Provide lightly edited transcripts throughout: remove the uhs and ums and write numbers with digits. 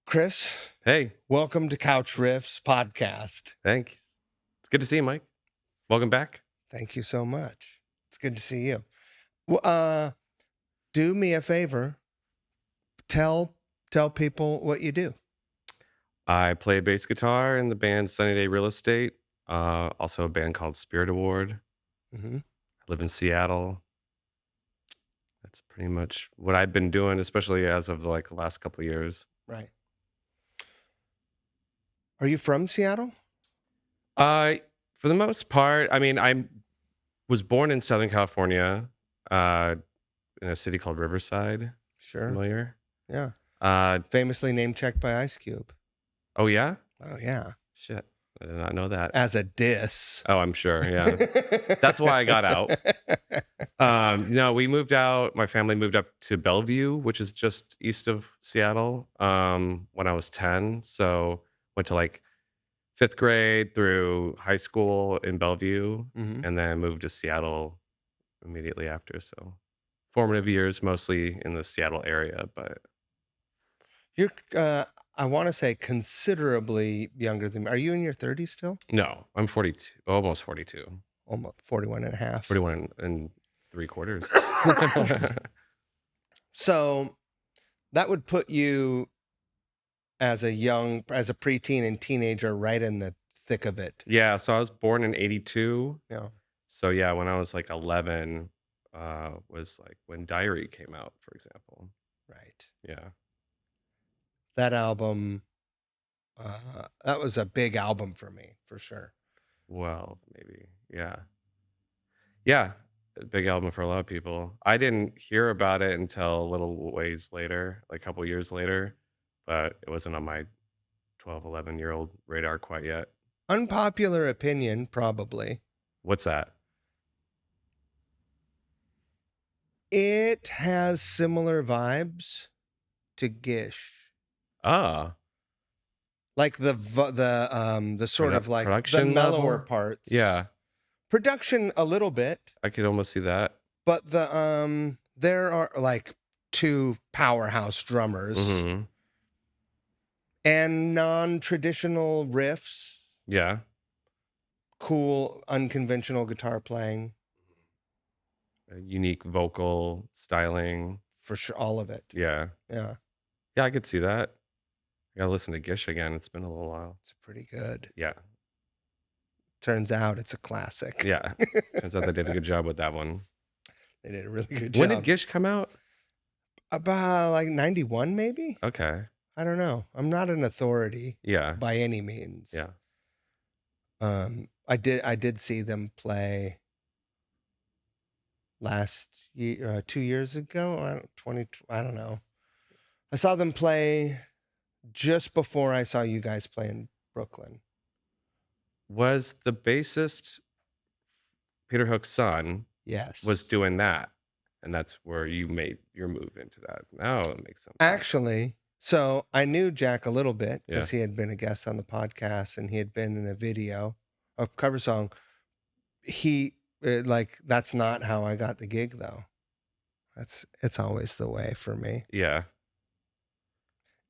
Chris, Hey, welcome to Couch Riffs podcast. thanks. It's good to see you, Mike. Welcome back. Thank you so much. It's good to see you. Do me a favor. Tell people what you do. I play bass guitar in the band Sunny Day Real Estate. Also a band called Spirit Award. Mm-hmm. I live in Seattle. That's pretty much what I've been doing, especially as of the last couple of years. Right. Are you from Seattle? For the most part, I mean, I was born in Southern California, in a city called Riverside. Sure. Familiar? Yeah. Uh, Famously name checked by Ice Cube. oh yeah? Oh yeah. Shit, I did not know that. As a diss. Oh, I'm sure. Yeah, that's why I got out. No, we moved out. My family moved up to Bellevue, which is just east of Seattle, when I was 10. So went to fifth grade through high school in Bellevue, Mhm. and then moved to Seattle immediately after. So formative years mostly in the Seattle area, but You're, I want to say considerably younger than me. Are you in your 30s still? no, I'm 42, almost 42, Almost 41 and a half. 41 and 3/4. So that would put you as a preteen and teenager right in the thick of it. Yeah, so I was born in 82. Yeah. So yeah, when I was 11, was when Diary came out, for example. Right. Yeah. That album, that was a big album for me, for sure. Well, maybe. Yeah. Yeah. A big album for a lot of people. I didn't hear about it until a little ways later, a couple years later, but it wasn't on my 12, 11-year-old radar quite yet. Unpopular opinion, probably. What's that? It has similar vibes to Gish. Ah. Like the sort of like the production mellower level? parts. Yeah. Production a little bit, I could almost see that. but there are two powerhouse drummers Mm-hmm. and non-traditional riffs. Yeah. Cool, unconventional guitar playing. A unique vocal styling. For sure, all of it. Yeah. Yeah. Yeah, I could see that. I gotta listen to Gish again. It's been a little while. It's pretty good. Yeah. Turns out it's a classic. Yeah. Turns out they did a good job with that one. They did a really good job. When did Gish come out? About 91, maybe? Okay. I don't know. I'm not an authority. Yeah. By any means. Yeah. I did see them play last year, 2 years ago. I don't know. I saw them play just before I saw you guys play in Brooklyn. Was the bassist Peter Hook's son? Yes. Was doing that, and that's where you made your move into that. Now it makes sense. Actually, so I knew Jack a little bit because Yeah. he had been a guest on the podcast and he had been in a video, a cover song. That's not how I got the gig though. It's always the way for me. Yeah.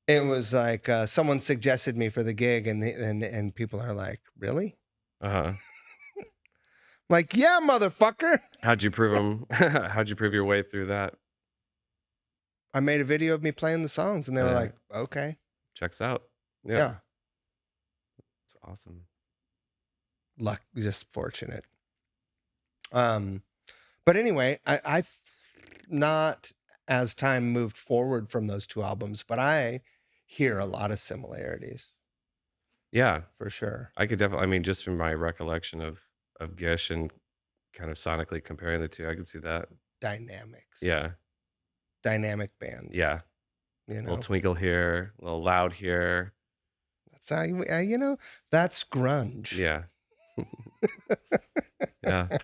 It was like someone suggested me for the gig, and people are like, "Really?" Uh-huh. Like, yeah, motherfucker. How'd you prove them? How'd you prove your way through that? I made a video of me playing the songs, and they were Yeah. like, "Okay, Checks out. yeah." It's awesome. Luck, just fortunate. But anyway, I've not, as time moved forward from those two albums, but I hear a lot of similarities Yeah. for sure. I could definitely, I mean, just from my recollection of Gish and kind of sonically comparing the two, I could see that. Dynamics. Yeah. Dynamic bands. Yeah. You A know, little twinkle here, a little loud here. that's how that's grunge. Yeah. Yeah.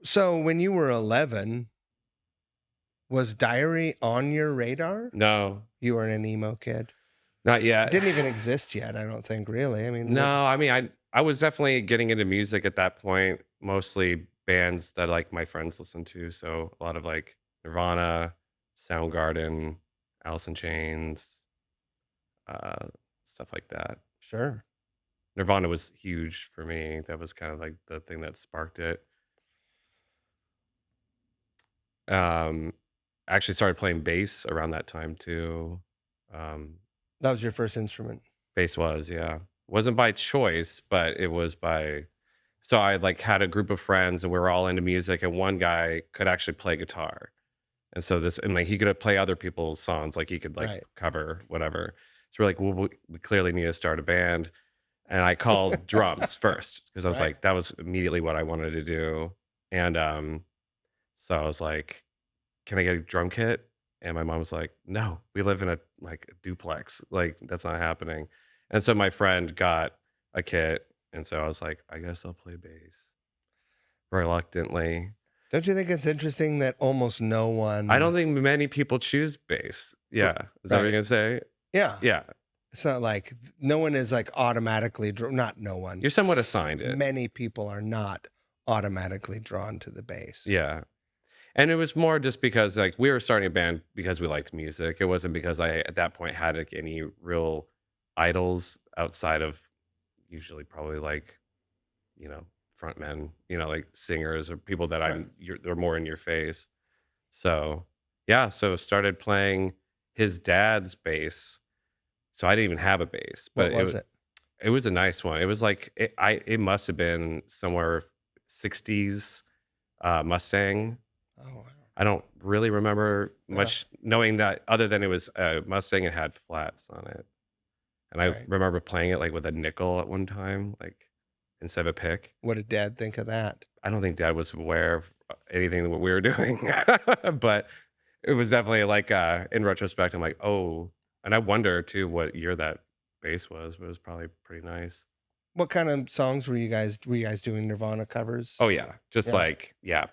So when you were 11, was Diary on your radar? No, You were an emo kid. not yet. It didn't even exist yet, I don't think, really. I mean, No, I mean, I was definitely getting into music at that point, mostly bands that my friends listened to. So a lot of Nirvana, Soundgarden, Alice in Chains, uh, stuff like that. Sure. Nirvana was huge for me. That was kind of like the thing that sparked it. I actually started playing bass around that time too. Um, That was your first instrument. bass was, yeah. Wasn't by choice, but it was by. So I like had a group of friends and we were all into music, and one guy could actually play guitar. And so like he could play other people's songs, like he could like Right. cover whatever. So we're like, well, we clearly need to start a band. And I called drums first because I was Right. like, that was immediately what I wanted to do. And so I was like, can I get a drum kit? And my mom was like, no, we live in a duplex. Like that's not happening. And so my friend got a kit. And so I was like, I guess I'll play bass reluctantly. Don't you think it's interesting that almost no one? I don't think many people choose bass. Yeah. Is that what you're going to say? Yeah. Yeah. It's not like no one is like automatically not no one. You're somewhat assigned it. Many people are not automatically drawn to the bass. Yeah. And it was more just because like we were starting a band because we liked music. It wasn't because I at that point had like any real idols outside of usually probably like, you know, frontmen, you know, like singers or people that they're more in your face. So yeah, so started playing his dad's bass. So I didn't even have a bass, but What was it? It was a nice one. It was like it must have been somewhere 60s Mustang. Oh wow. I don't really remember much knowing that other than it was a Mustang and had flats on it. And I remember playing it like with a nickel at one time, like instead of a pick. What did Dad think of that? I don't think Dad was aware of anything that we were doing, but it was definitely like in retrospect, I'm like, oh, and I wonder too what year that bass was, but it was probably pretty nice. What kind of songs were you guys doing Nirvana covers? Oh yeah, just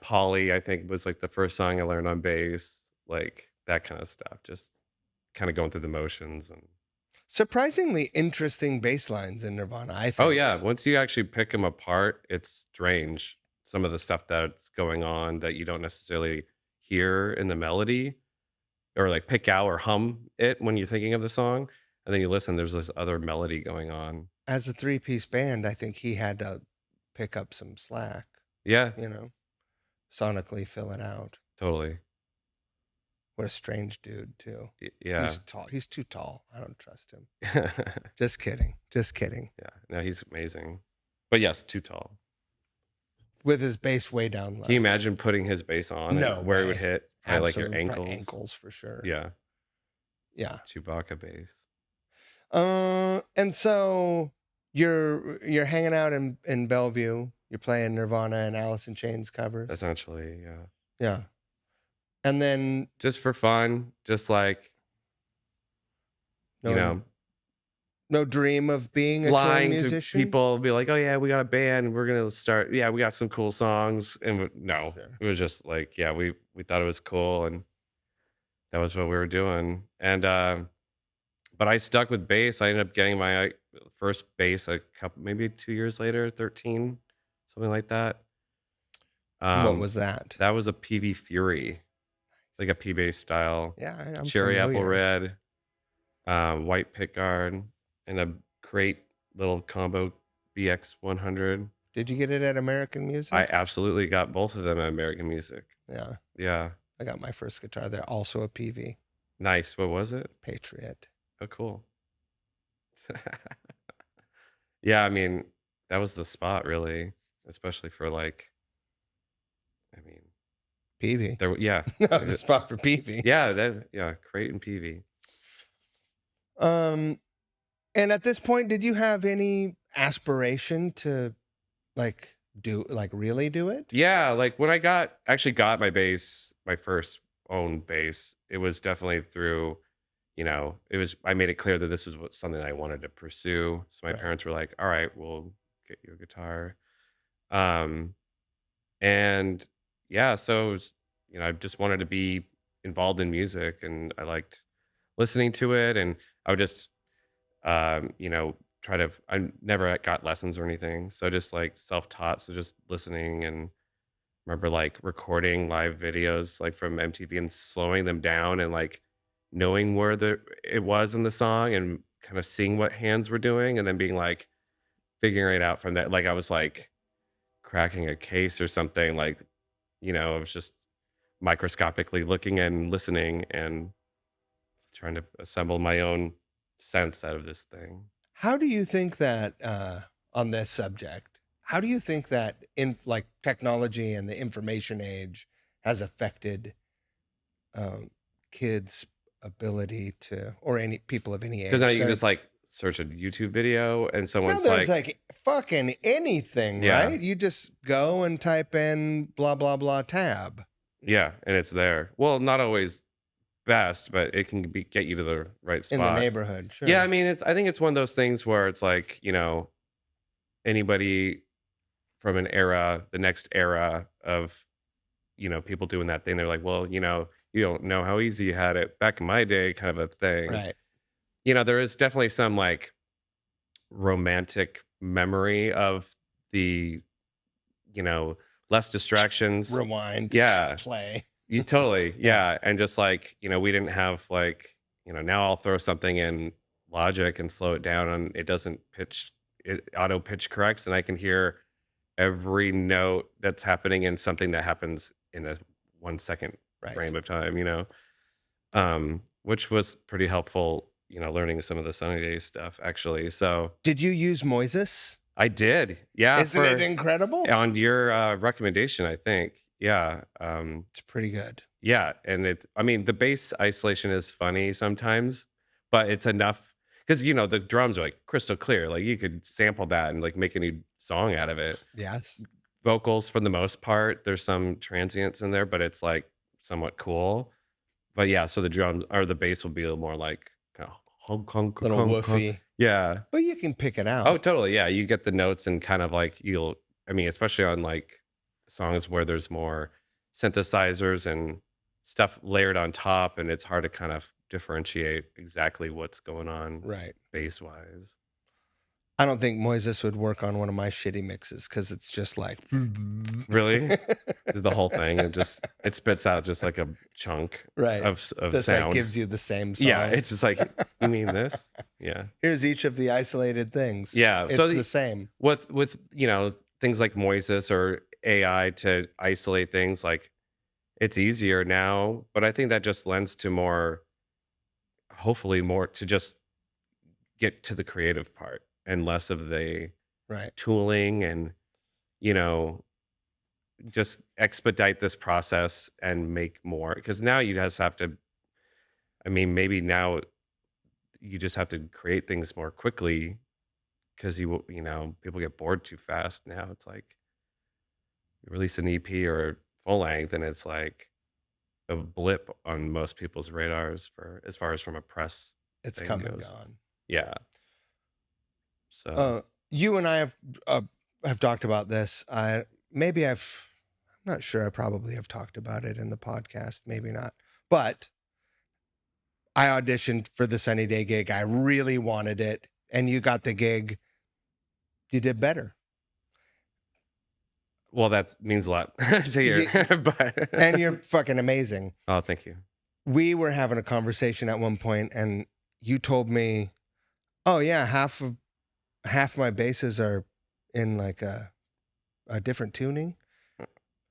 Polly, I think was like the first song I learned on bass, like that kind of stuff. Just kind of going through the motions and surprisingly interesting bass lines in Nirvana, I think. Oh yeah, once you actually pick them apart, it's strange. Some of the stuff that's going on that you don't necessarily hear in the melody or like pick out or hum it when you're thinking of the song. And then you listen, there's this other melody going on. As a 3-piece band, I think he had to pick up some slack. Yeah. You know, sonically fill it out. Totally. What a strange dude, too. Yeah. He's tall. He's too tall. I don't trust him. Just kidding. Just kidding. Yeah. No, he's amazing. But yes, too tall. With his bass way down low. Can you imagine putting his bass on and where it would hit? Like your ankles? Ankles for sure. Yeah. Yeah. Chewbacca bass. And so you're hanging out in Bellevue. You're playing Nirvana and Alice in Chains covers. Essentially, yeah. Yeah. And then just for fun, just like no dream of being a lying touring musician? to people, be like, oh yeah, we got a band, we're gonna start, we got some cool songs. And no, it was just like, yeah, we thought it was cool and that was what we were doing. And but I stuck with bass. I ended up getting my first bass maybe 2 years later, 13, something like that. What was that? That was a PV Fury, like a P-bass style. Yeah, I'm cherry familiar. apple red, white pickguard, and a great little combo BX 100. Did you get it at American Music? I absolutely got both of them at American Music. Yeah. Yeah. I got my first guitar there, also a PV. Nice. What was it? Patriot. Oh, cool. Yeah, I mean, that was the spot, really, especially for PV. Yeah. That was a spot for PV. Yeah, Crate and PV. And at this point, did you have any aspiration to really do it? Yeah, like when I actually got my bass, my first own bass, it was definitely through, I made it clear that this was something I wanted to pursue. So my parents were like, all right, we'll get you a guitar. And yeah, so it was, I just wanted to be involved in music and I liked listening to it. And I would just, I never got lessons or anything. So just like self-taught. So just listening and remember like recording live videos like from MTV and slowing them down and like knowing where it was in the song and kind of seeing what hands were doing and then being like figuring it out from that. Like I was like cracking a case or something, like, I was just microscopically looking and listening and trying to assemble my own sense out of this thing. How do you think that on this subject, how do you think that in like technology and the information age has affected kids' ability to, or any people of any age? Because now you can just like search a YouTube video and Now someone's there's like, fucking anything, Yeah. right? You just go and type in blah, blah, blah tab. yeah, and it's there. Well, not always best, but it can get you to the right spot. In the neighborhood, sure. Yeah, I mean, I think it's one of those things where it's like, anybody from an era, the next era of, people doing that thing, they're like, well, you don't know how easy you had it back in my day, kind of a thing. Right. There is definitely some like romantic memory of the, less distractions. Rewind. Yeah. Play. You totally. Yeah. And just like, we didn't have like, now I'll throw something in Logic and slow it down and it doesn't auto pitch corrects. And I can hear every note that's happening in something that happens in a 1 second frame of time, which was pretty helpful, learning some of the Sunny Day stuff actually. So did you use Moises? I did. Yeah. Isn't it incredible? On your recommendation, I think. Yeah. It's pretty good. Yeah. And the bass isolation is funny sometimes, but it's enough because, the drums are like crystal clear. Like you could sample that and like make a new song out of it. Yes. Vocals for the most part, there's some transients in there, but it's like somewhat cool. But yeah, so the drums or the bass will be a little more like kind of honk, honk, little honk, woofy. honk. Yeah. But you can pick it out. Oh, totally. Yeah. You get the notes and kind of like especially on like songs where there's more synthesizers and stuff layered on top, and it's hard to kind of differentiate exactly what's going on right bass wise. I don't think Moises would work on one of my shitty mixes because it's just like really is the whole thing. It spits out just like a chunk of just sound. like gives you the same song. Yeah, it's just like, you mean this? Yeah. Here's each of the isolated things. Yeah, it's the same. With things like Moises or AI to isolate things, like it's easier now, but I think that just lends to hopefully more to just get to the creative part and less of the tooling and, just expedite this process and make more. Because now you just have to, maybe now you just have to create things more quickly because people get bored too fast now. It's like you release an EP or full length and it's like a blip on most people's radars as far as from a press. It's come and gone. Yeah. So you and I have talked about this. I'm not sure. I probably have talked about it in the podcast. Maybe not. But I auditioned for the Sunny Day gig. I really wanted it, and you got the gig. You did better. Well, that means a lot to hear. And you're fucking amazing. Oh, thank you. We were having a conversation at one point, and you told me, "Oh yeah, half my basses are in like a different tuning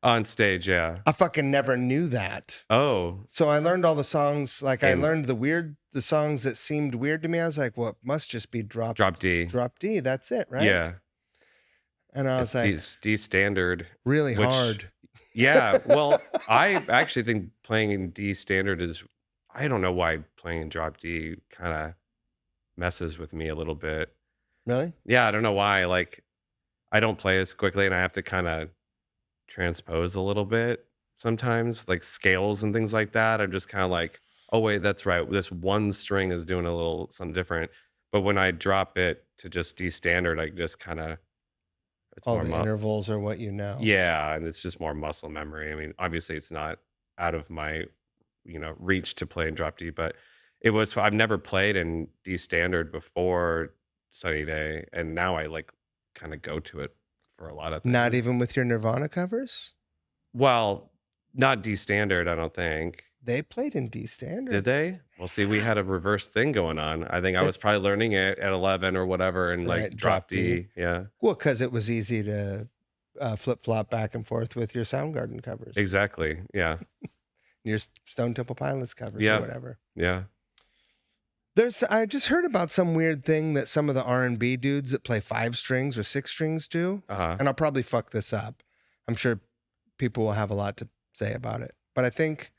on stage." Yeah, I fucking never knew that. Oh, so I learned all the songs. Like I learned the songs that seemed weird to me. I was like, well, it must just be drop D. That's it, right? Yeah. And I was like, D standard, really hard. Yeah. Well, I actually think playing in D standard I don't know why playing in drop D kind of messes with me a little bit. Really? Yeah. I don't know why. Like, I don't play as quickly and I have to kind of transpose a little bit sometimes, like scales and things like that. I'm just kind of like, oh, wait, that's right. This one string is doing a little something different. But when I drop it to just D standard, I just kind of, it's all the intervals are what you know. Yeah, and it's just more muscle memory. Obviously it's not out of my, reach to play in drop D, but I've never played in D standard before Sunny Day, and now I like kind of go to it for a lot of things. Not even with your Nirvana covers? Well, not D standard, I don't think. They played in D Did standard. they? Well, see, we had a reverse thing going on. I think I was probably learning it at 11 or whatever and like Right, drop drop D. D. Yeah, Well, because it was easy to flip-flop back and forth with your Soundgarden covers, exactly. Yeah. your Stone Temple Pilots covers or Yeah. whatever. Yeah. I just heard about some weird thing that some of the R&B dudes that play 5 strings or 6 strings do, Uh-huh. and I'll probably fuck this up. I'm sure people will have a lot to say about it, but I think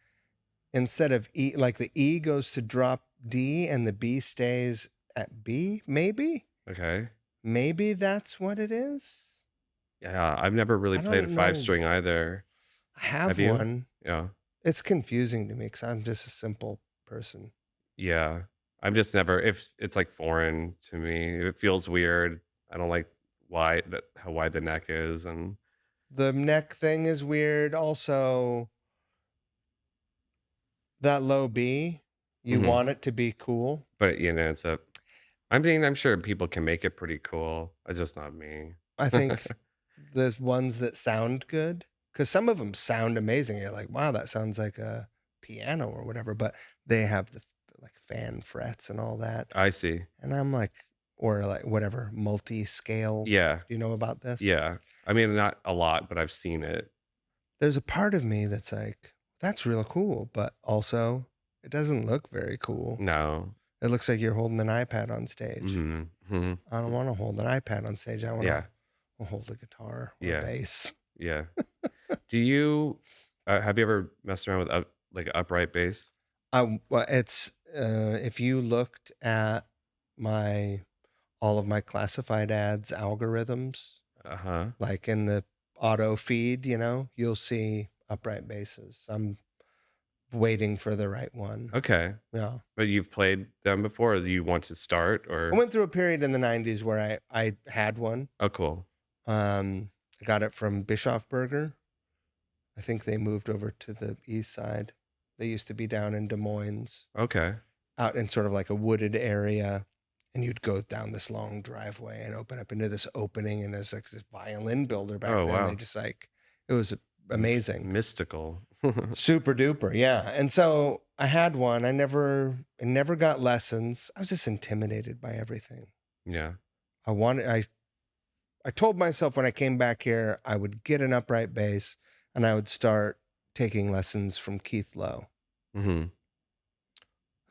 instead of E, like the E goes to drop D and the B stays at B, maybe? Okay. Maybe that's what it is? Yeah, I've never really I played a don't 5 know. string either. I have Have you? one. Yeah. It's confusing to me because I'm just a simple person. Yeah. I'm just never, if it's like foreign to me. It feels weird. I don't like how wide the neck is, and The neck thing is weird. Also, that low B, you Mhm. want it to be cool. But it's a I'm sure people can make it pretty cool. It's just not me. I think there's ones that sound good because some of them sound amazing. You're like, wow, that sounds like a piano or whatever, but they have the like fan frets and all that. I see. And I'm like, or like whatever, multi-scale. Yeah. Do you know about this? Yeah. I mean, not a lot, but I've seen it. There's a part of me that's like, that's real cool, but also it doesn't look very cool. No. It looks like you're holding an iPad on stage. Mhm. I don't want to hold an iPad on stage. I want Yeah. to hold a guitar or Yeah. a bass. Yeah. Do you have you ever messed around with like upright bass? Well, it's if you looked at all of my classified ads algorithms, Uh-huh. like in the auto feed, you'll see upright basses. I'm waiting for the right one. Okay. Yeah. But you've played them before, or do you want to start, I or went through a period in the 90s where I had one. Oh, cool. I got it from Bischofberger. I think they moved over to the east side. They used to be down in Des Moines, Okay. out in sort of like a wooded area. And you'd go down this long driveway and open up into this opening. And there's like this violin builder back Oh, there. And wow. they just like, it was amazing. Mystical. Super duper. Yeah. And so I had one. I never got lessons. I was just intimidated by everything. Yeah. I told myself when I came back here, I would get an upright bass and I would start taking lessons from Keith Lowe, Mm-hmm.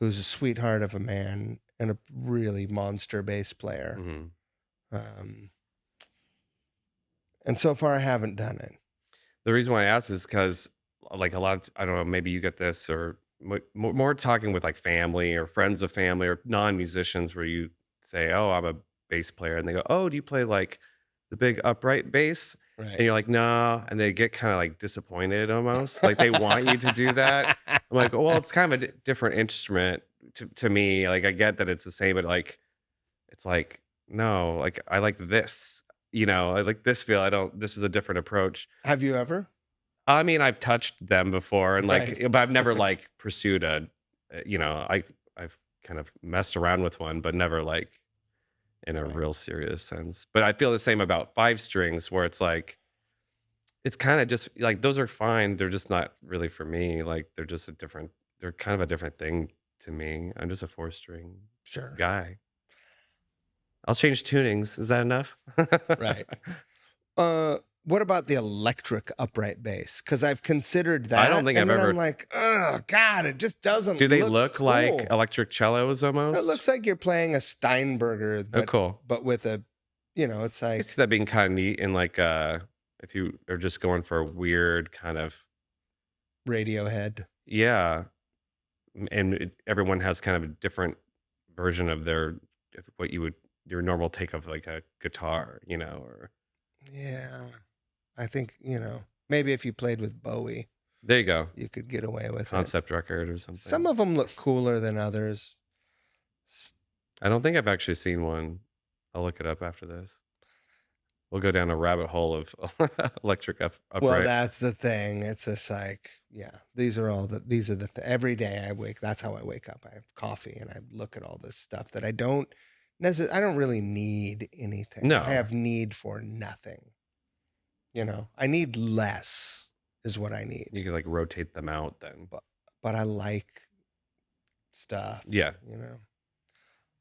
who's a sweetheart of a man and a really monster bass player. Mm-hmm. And so far I haven't done it. The reason why I asked is because, like, a lot of, I don't know, maybe you get this, or more talking with like family or friends of family or non-musicians, where you say, "Oh, I'm a bass player," and they go, "Oh, do you play like the big upright bass?" And Right. you're like, "No," and they get kind of like disappointed almost, like they want you to do that. I'm like, "Well, it's kind of a different instrument to me. Like, I get that it's the same, but like, it's like, no, like I like this." I like this feel. I don't. This is a different approach. Have you ever? I mean, I've touched them before, and like, Right. but I've never like pursued I've kind of messed around with one, but never like in a Right. real serious sense. But I feel the same about 5 strings, where it's like, it's kind of just like, those are fine. They're just not really for me. Like, they're kind of a different thing to me. I'm just a 4-string Sure. guy. I'll change tunings. Is that enough? Right. What about the electric upright bass? Because I've considered that. I don't think and I've then ever. I'm like, oh God, it just doesn't. Do they look cool. like electric cellos almost? It looks like you're playing a Steinberger, Oh, cool. but with a, it's I like see that being kind of neat, and like, if you are just going for a weird kind of, Radiohead. yeah, and everyone has kind of a different version of your normal take of like a guitar, or Yeah, I think maybe if you played with Bowie, there you go, you could get away with concept record or it. something. Some of them look cooler than others. I don't think I've actually seen one. I'll look it up after this. We'll go down a rabbit hole of electric upright. Well, that's the thing. It's just like, yeah, these are every day that's how I wake up. I have coffee and I look at all this stuff that I don't really need anything. No. I have need for nothing. I need less is what I need. You can like rotate them out then. but I like stuff. Yeah. You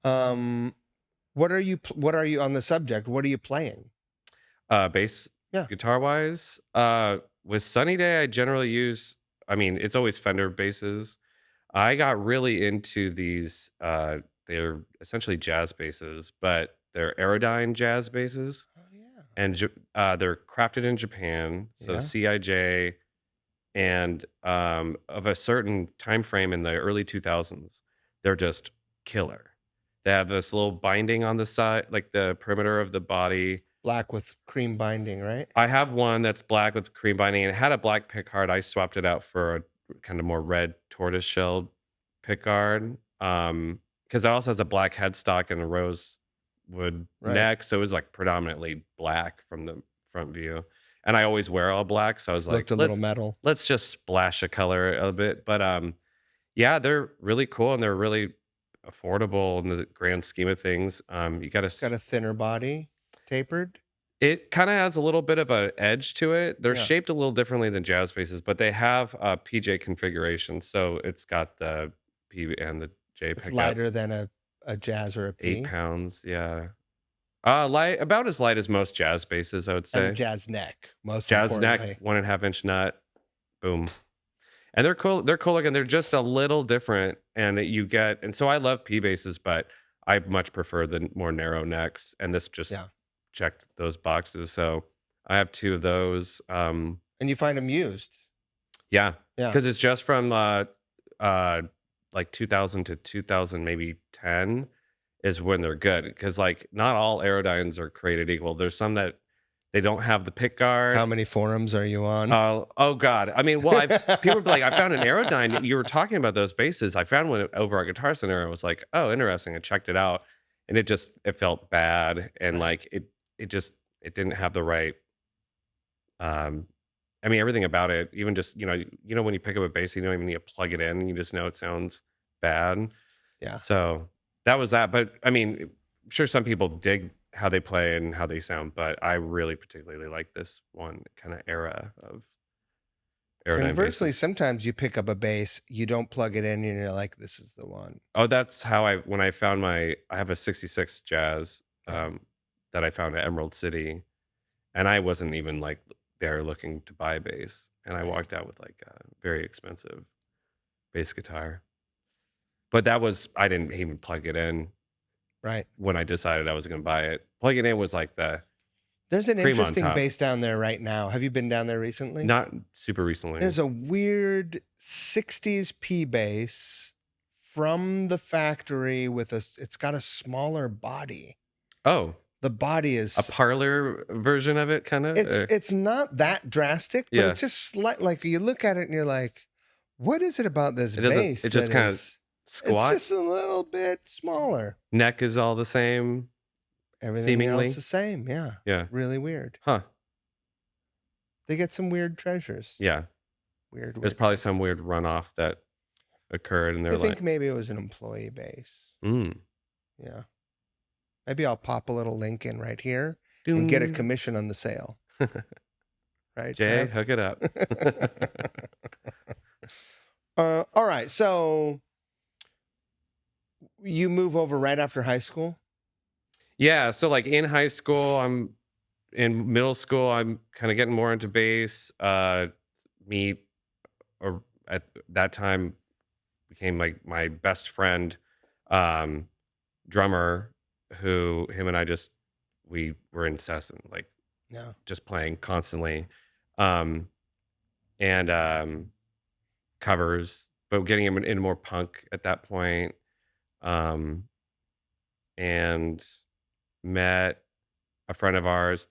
know. What are you on the subject? What are you playing? Bass Yeah. guitar wise, with Sunny Day, I generally use, I mean, it's always Fender basses. I got really into these, they're essentially jazz basses, but they're Aerodyne jazz basses. Oh yeah. And they're crafted in Japan. So Yeah. CIJ, and of a certain time frame in the early 2000s, they're just killer. They have this little binding on the side, like the perimeter of the body. Black with cream binding, right? I have one that's black with cream binding, and it had a black pickguard. I swapped it out for a kind of more red tortoiseshell pickguard, because it also has a black headstock and a rosewood Right. neck, so it was like predominantly black from the front view. And I always wear all black, so I was like, Looked a little metal. let's just splash a color a bit. But yeah, they're really cool and they're really affordable in the grand scheme of things. You got It's got a thinner body, tapered. it kind of has a little bit of an edge to it. They're Yeah. shaped a little differently than jazz basses, but they have a PJ configuration. So it's got the P and the J It's pickup. lighter than a jazz or a P. 8 pounds, yeah. Light, about as light as most jazz basses, I would And say. a jazz neck, most Jazz importantly. neck, 1.5-inch nut, boom. And they're cool. They're cool looking. They're just a little different, and you get. And so I love P basses, but I much prefer the more narrow necks. And this just checked those boxes. So I have 2 of those. And you find them used. Yeah, Yeah. because it's just from like 2000 to 2000, maybe 10 is when they're good. Because like not all Aerodynes are created equal. There's some that they don't have the pick guard. How many forums are you on? Oh God. I mean, well, people be like, I found an Aerodyne. You were talking about those basses. I found one over at Guitar Center. I was like, oh, interesting. I checked it out, and it felt bad, and like it didn't have the right. I mean, everything about it, even just when you pick up a bass, you don't even need to plug it in. You just know it sounds bad. Yeah. So that was that. But I mean, I'm sure some people dig how they play and how they sound, but I really particularly like this one kind of era of Aerodyne Conversely, basses. sometimes you pick up a bass, you don't plug it in, and you're like, "This is the one." Oh, that's how when I found I have a '66 Jazz that I found at Emerald City, and I wasn't even like there looking to buy a bass, and I walked out with like a very expensive bass guitar. But I didn't even plug it in. Right. When I decided I was going to buy it, plugging it in was like There's an cream on interesting top. bass down there right now. Have you been down there recently? Not super recently. There's a weird 60s P bass from the factory it's got a smaller body. Oh. The body is a parlor version of it, kind of. It's not that drastic, but it's just like you look at it and you're like, what is it about this bass? It just kind of squat. It's just a little bit smaller. Neck is all the same. Everything seemingly else the same. Yeah. Yeah. Really weird. Huh. They get some weird treasures. Yeah. Weird. There's probably some weird runoff that occurred, and I think maybe it was an employee bass. Yeah. Maybe I'll pop a little link in right here and get a commission on the sale. Right, Jay, hook it up. All right. So you move over right after high school? Yeah. So like in high school, in middle school, I'm kind of getting more into bass. Me, or at that time, became like my best friend, drummer, him and I we were incessant, like just playing constantly, and covers, but getting him into more punk at that point, and met a friend of ours,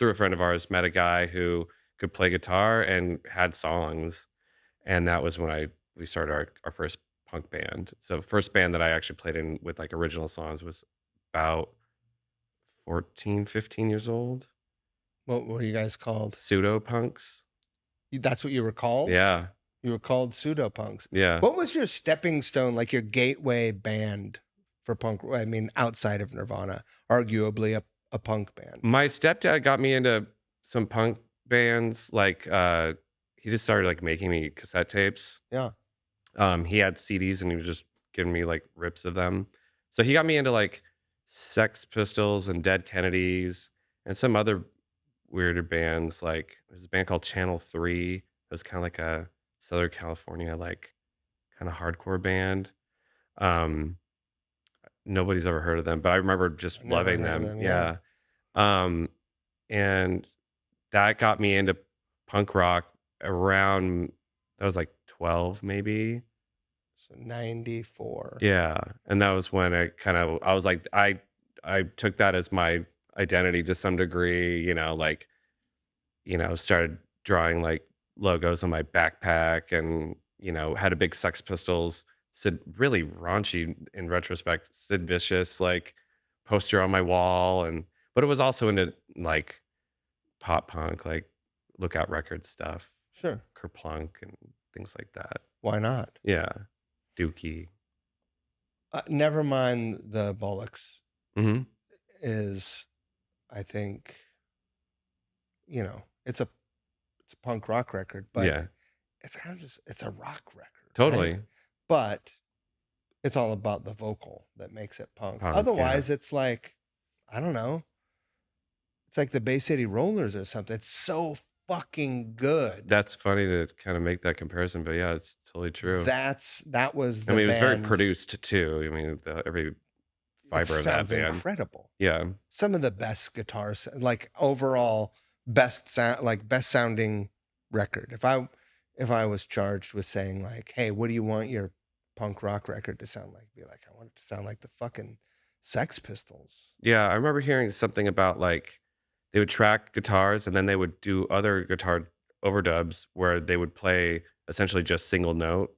met a guy who could play guitar and had songs, and that was when we started our first punk band. So the first band that I actually played in with like original songs was about 14, 15 years old. What were you guys called? Pseudo punks. That's what you were called? Yeah. You were called pseudo punks. Yeah. What was your stepping stone, like your gateway band for punk? I mean, outside of Nirvana, arguably a punk band. My stepdad got me into some punk bands. Like he just started like making me cassette tapes. Yeah. He had CDs and he was just giving me like rips of them. So he got me into like Sex Pistols and Dead Kennedys and some other weirder bands. Like there's a band called Channel 3. It was kind of like a Southern California, like kind of hardcore band. Um, Nobody's ever heard of them, but I remember just I've never loving heard of them. them. Yeah. Um, and that got me into punk rock around, that was like 12 maybe. So 94. Yeah. And that was when I was like, I took that as my identity to some degree, like, started drawing like logos on my backpack and, had a big Sex Pistols, Sid, really raunchy in retrospect, Sid Vicious, like poster on my wall. But it was also into like pop punk, like Lookout Records stuff, Sure. Kerplunk and things like that. Why not? Yeah. Dookie. Never mind the Bollocks Mm-hmm. is, I think, it's a punk rock record, but Yeah. it's kind of just, it's a rock record. Totally. Right? But it's all about the vocal that makes it punk. Punk, Otherwise, it's like, I don't know. It's like the Bay City Rollers or something. It's so fucking good. That's funny to kind of make that comparison, but yeah, it's totally true. That was the it was very band. produced too. I mean, every fiber of that sounds band. incredible. Yeah. Some of the best guitars, like overall best sound, like best sounding record. If I was charged with saying like, hey, what do you want your punk rock record to sound like? Be like, I want it to sound like the fucking Sex Pistols. Yeah, I remember hearing something about like they would track guitars and then they would do other guitar overdubs where they would play essentially just single note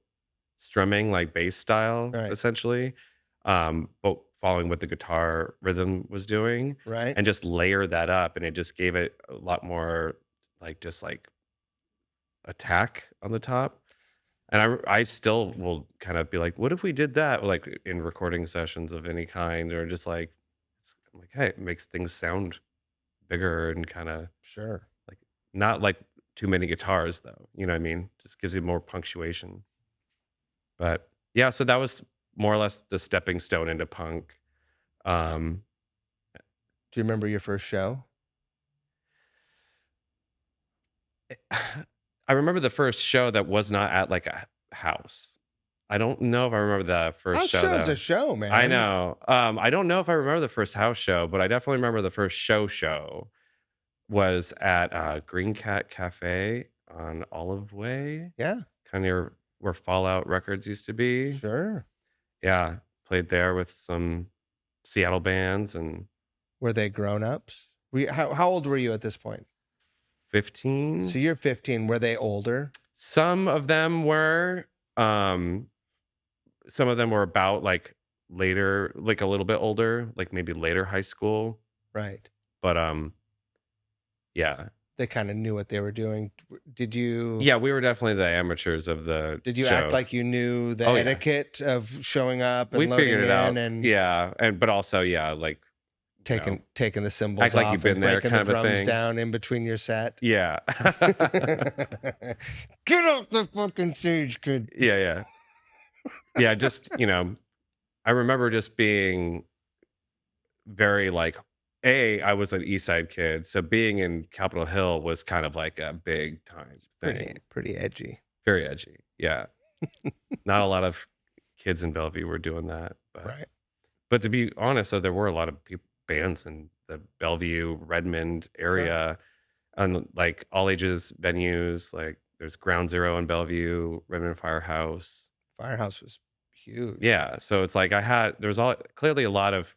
strumming, like bass style, Right. essentially, but following what the guitar rhythm was doing, Right. and just layer that up, and it just gave it a lot more like just like attack on the top. And I still will kind of be like, what if we did that, like in recording sessions of any kind, or just like, I'm like, hey, it makes things sound bigger and kind of Sure. like not like too many guitars though. You know what I mean? Just gives you more punctuation. But yeah, so that was more or less the stepping stone into punk. Do you remember your first show? I remember the first show that was not at like a house. I don't know if I remember the first House show. show's though. a show, man. I know. I don't know if I remember the first house show, but I definitely remember the first show was at Green Cat Cafe on Olive Way. Yeah. Kind of near where Fallout Records used to be. Sure. Yeah. Played there with some Seattle bands. And were they grown-ups? How old were you at this point? 15. So you're 15. Were they older? Some of them were. Some of them were about like later, like a little bit older, like maybe later high school. Right. But yeah. They kind of knew what they were doing. Did you? Yeah, we were definitely the amateurs of the Did you show. act like you knew the etiquette of showing up and we figured it out? And yeah, but also like taking the cymbals act like off you've been and there, breaking kind the of a drums thing. down in between your set. Yeah. Get off the fucking stage, kid. Yeah. Just I remember just being very like, I was an East Side kid, so being in Capitol Hill was kind of like a big time thing. Pretty edgy. Very edgy. Yeah. Not a lot of kids in Bellevue were doing that. But, right. But to be honest, though, there were a lot of bands in the Bellevue, Redmond area, and like all ages venues. Like there's Ground Zero in Bellevue, Redmond Firehouse. Firehouse was huge. Yeah. So it's like there was clearly a lot of,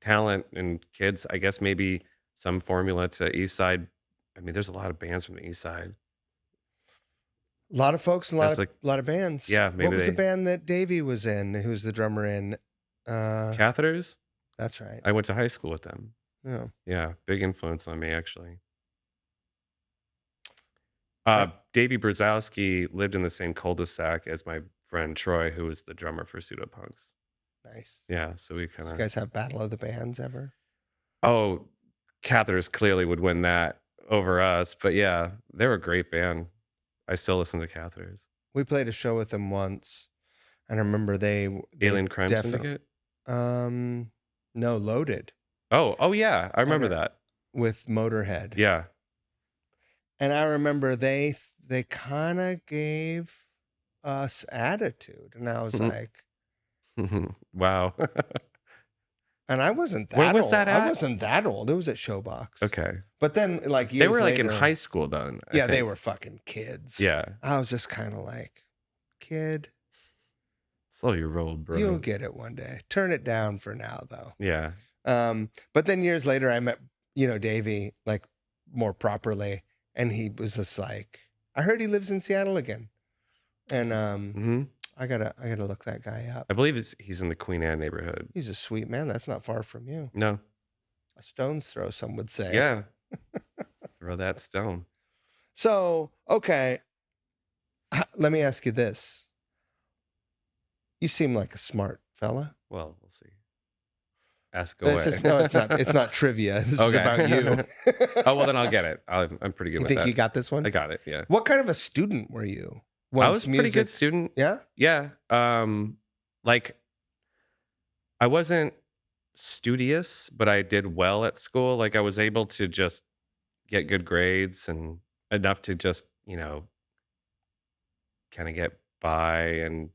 talent and kids. I guess maybe some formula to East Side. I mean, there's a lot of bands from the East Side. A lot of folks and a lot of bands. Yeah, maybe. What was the band that Davey was in? Who's the drummer in? Catheters? That's right. I went to high school with them. Yeah. Yeah, big influence on me, actually. Davey Brzezowski lived in the same cul-de-sac as my friend Troy, who was the drummer for Pseudopunks. Nice. Yeah, so we kind of... You guys have Battle of the Bands ever? Oh, Catheters clearly would win that over us, but yeah, they were a great band. I still listen to Catheters. We played a show with them once, and I remember they Alien Crime definitely Syndicate? no, Loaded Oh yeah, I remember that. with Motorhead. Yeah. And I remember they kind of gave us attitude, and I was like, Wow. and I wasn't that Where was old. that I at? wasn't that old. It was at Showbox. Okay. But then, like They years were like later, in high school then. I yeah, they think. were fucking kids. Yeah. I was just kind of like, kid, Slow your roll, bro. you'll get it one day. Turn it down for now, though. Yeah. But then years later, I met, you know, Davey like more properly, and he was just like, I heard he lives in Seattle again, and I gotta look that guy up. I believe he's in the Queen Anne neighborhood. He's a sweet man. That's not far from you. No. A stone's throw, some would say. Yeah. Throw that stone. So, okay. Let me ask you this. You seem like a smart fella. Well, we'll see. Ask away. It's not trivia. This is about you. Oh, well, then I'll get it. I'm pretty good You with think that. you got this one? I got it, yeah. What kind of a student were you? I was a pretty good student. Yeah? Yeah. Like, I wasn't studious, but I did well at school. Like, I was able to just get good grades and enough to just, you know, kind of get by. And Is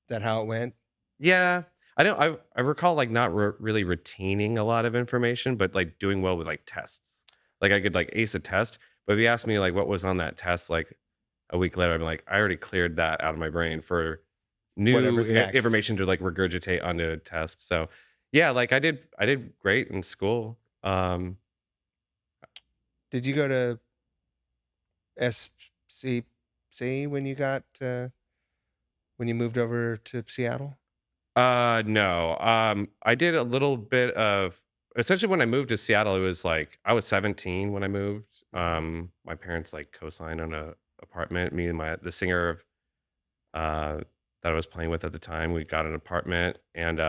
that how it went? yeah, I recall like not really retaining a lot of information, but like doing well with like tests. Like I could like ace a test, but if you ask me like what was on that test, like a week later, I'm like, I already cleared that out of my brain for new Whatever's next. information to like regurgitate onto a test. So yeah, like I did great in school. Did you go to SCC when you moved over to Seattle? No. I did a little bit of, essentially when I moved to Seattle, it was like I was 17 when I moved. My parents like co-signed on a apartment. Me and the singer of that I was playing with at the time, we got an apartment and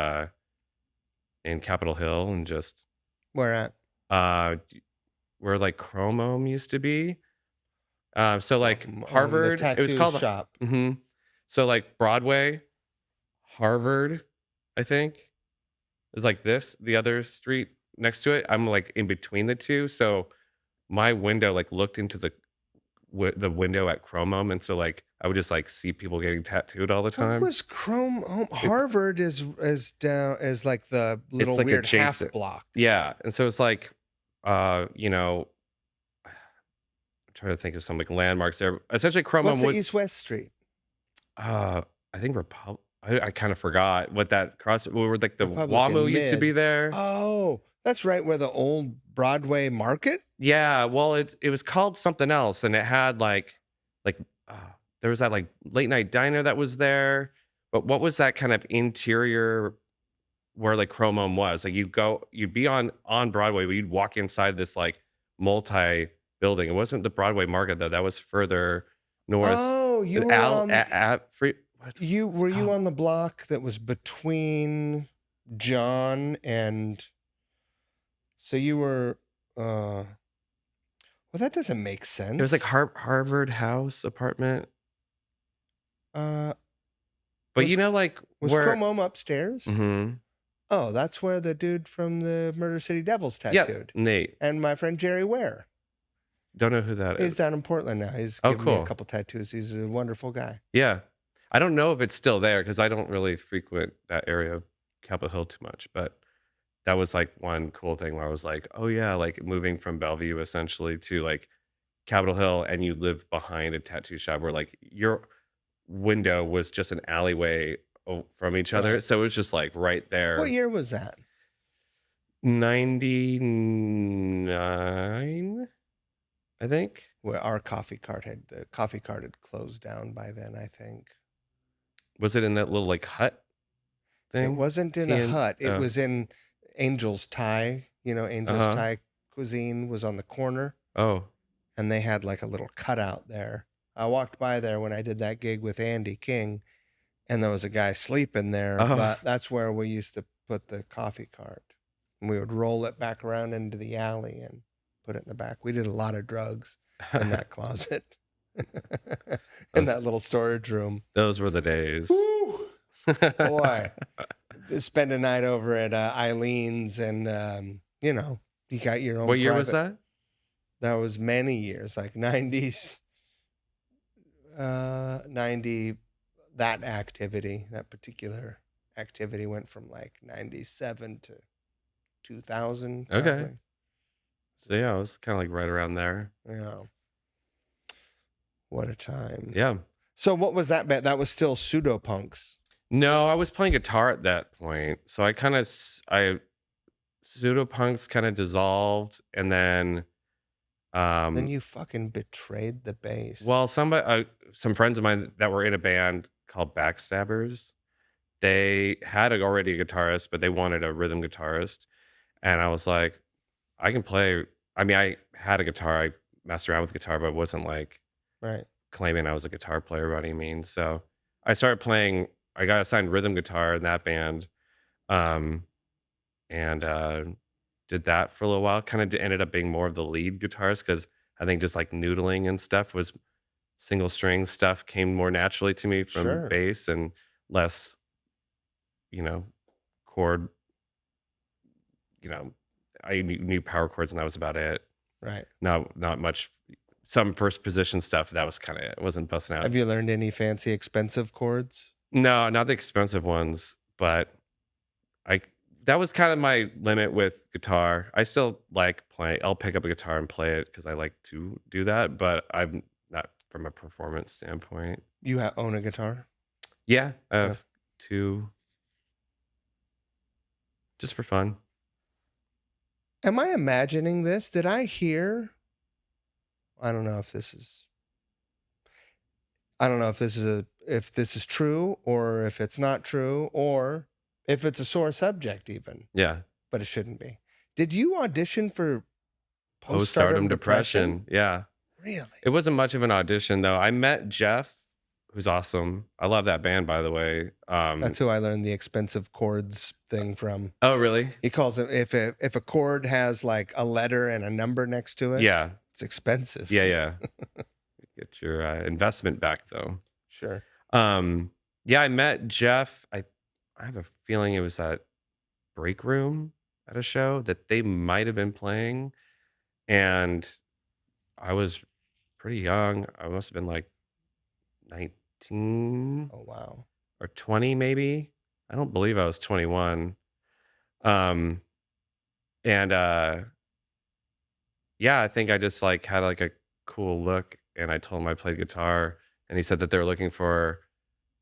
in Capitol Hill, and just Where at? where like Chromome used to be. So like Harvard, the it was called shop. So like Broadway, Harvard, I think, is like this. The other street next to it, I'm like in between the two. So my window like looked into the window at Chromome, and so like I would just like see people getting tattooed all the time. What was Chromome? Harvard is down as like the little like weird adjacent. half block. Yeah, and so it's like, you know, I'm trying to think of some like landmarks there. Essentially, Chromome was East-West Street. I think Republic. I kind of forgot what that where like the Republican WAMU used to be there. Oh, that's right where the old Broadway market. Yeah, well, it was called something else, and it had like there was that like late night diner that was there. But what was that kind of interior where like Chromome was? Like you'd be on Broadway, but you'd walk inside this like multi building. It wasn't the Broadway Market though. That was further north. Oh, you were on you on the block that was between John and? So you were. Well, that doesn't make sense. It was like Harvard House apartment. But you know, like was Chromome upstairs? Mm-hmm. Oh, that's where the dude from the Murder City Devils tattooed. Yeah, Nate. And my friend Jerry Ware. Don't know who that is. He's down in Portland now. He's given me a couple tattoos. He's a wonderful guy. Yeah. I don't know if it's still there because I don't really frequent that area of Capitol Hill too much. But that was like one cool thing where I was like, oh yeah, like moving from Bellevue essentially to like Capitol Hill, and you live behind a tattoo shop where like your window was just an alleyway from each other. So it was just like right there. What year was that? 99, I think. Where our coffee cart had closed down by then, I think. Was it in that little like hut thing? It wasn't in a hut. It was in Angel's Thai. You know, Angel's Thai cuisine was on the corner. Oh. And they had like a little cutout there. I walked by there when I did that gig with Andy King, and there was a guy sleeping there. But that's where we used to put the coffee cart. And we would roll it back around into the alley and put it in the back. We did a lot of drugs in that closet. In Those, that little storage room. those were the days. Woo! Boy, spend a night over at Eileen's, and you know, you got your own What year was private. that? That was many years, like 90s, 90. That activity, that particular activity, went from like 97 to 2000, Okay. probably. So yeah, I was kind of like right around there. Yeah. What a time. Yeah. So what was that band? That was still Pseudopunks. No, I was playing guitar at that point. So I Pseudopunks kind of dissolved, and then Then you fucking betrayed the bass. well, some friends of mine that were in a band called Backstabbers, they had already a guitarist, but they wanted a rhythm guitarist, and I was like, I can play. I mean, I had a guitar, I messed around with guitar, but it wasn't like Right. claiming I was a guitar player by any means. So I started playing. I got assigned rhythm guitar in that band, um, and did that for a little while. Kind of ended up being more of the lead guitarist because I think just like noodling and stuff was single string stuff came more naturally to me from Sure. bass and less, chord. I knew power chords and that was about it. Right. Not much. Some first position stuff that was kind of it. Wasn't busting out. Have you learned any fancy expensive chords? No, not the expensive ones, but that was kind of my limit with guitar. I still like playing. I'll pick up a guitar and play it because I like to do that, but I'm not from a performance standpoint. You own a guitar? Yeah, I have two, just for fun. Am I imagining this? Did I hear? I don't know if this is. I don't know if this is true or if it's not true or if it's a sore subject even. Yeah. But it shouldn't be. Did you audition for Postpartum depression? Yeah. Really? It wasn't much of an audition though. I met Jeff, who's awesome. I love that band, by the way. That's who I learned the expensive chords thing from. Oh, really? He calls it if a chord has like a letter and a number next to it. Yeah. It's expensive. Yeah. Get your investment back though. Sure. Yeah, I met Jeff. I have a feeling it was at Break Room at a show that they might have been playing, and I was pretty young. I must have been like 19. Oh wow. Or 20 maybe. I don't believe I was 21. And yeah, I think I just like had like a cool look, and I told him I played guitar, and he said that they were looking for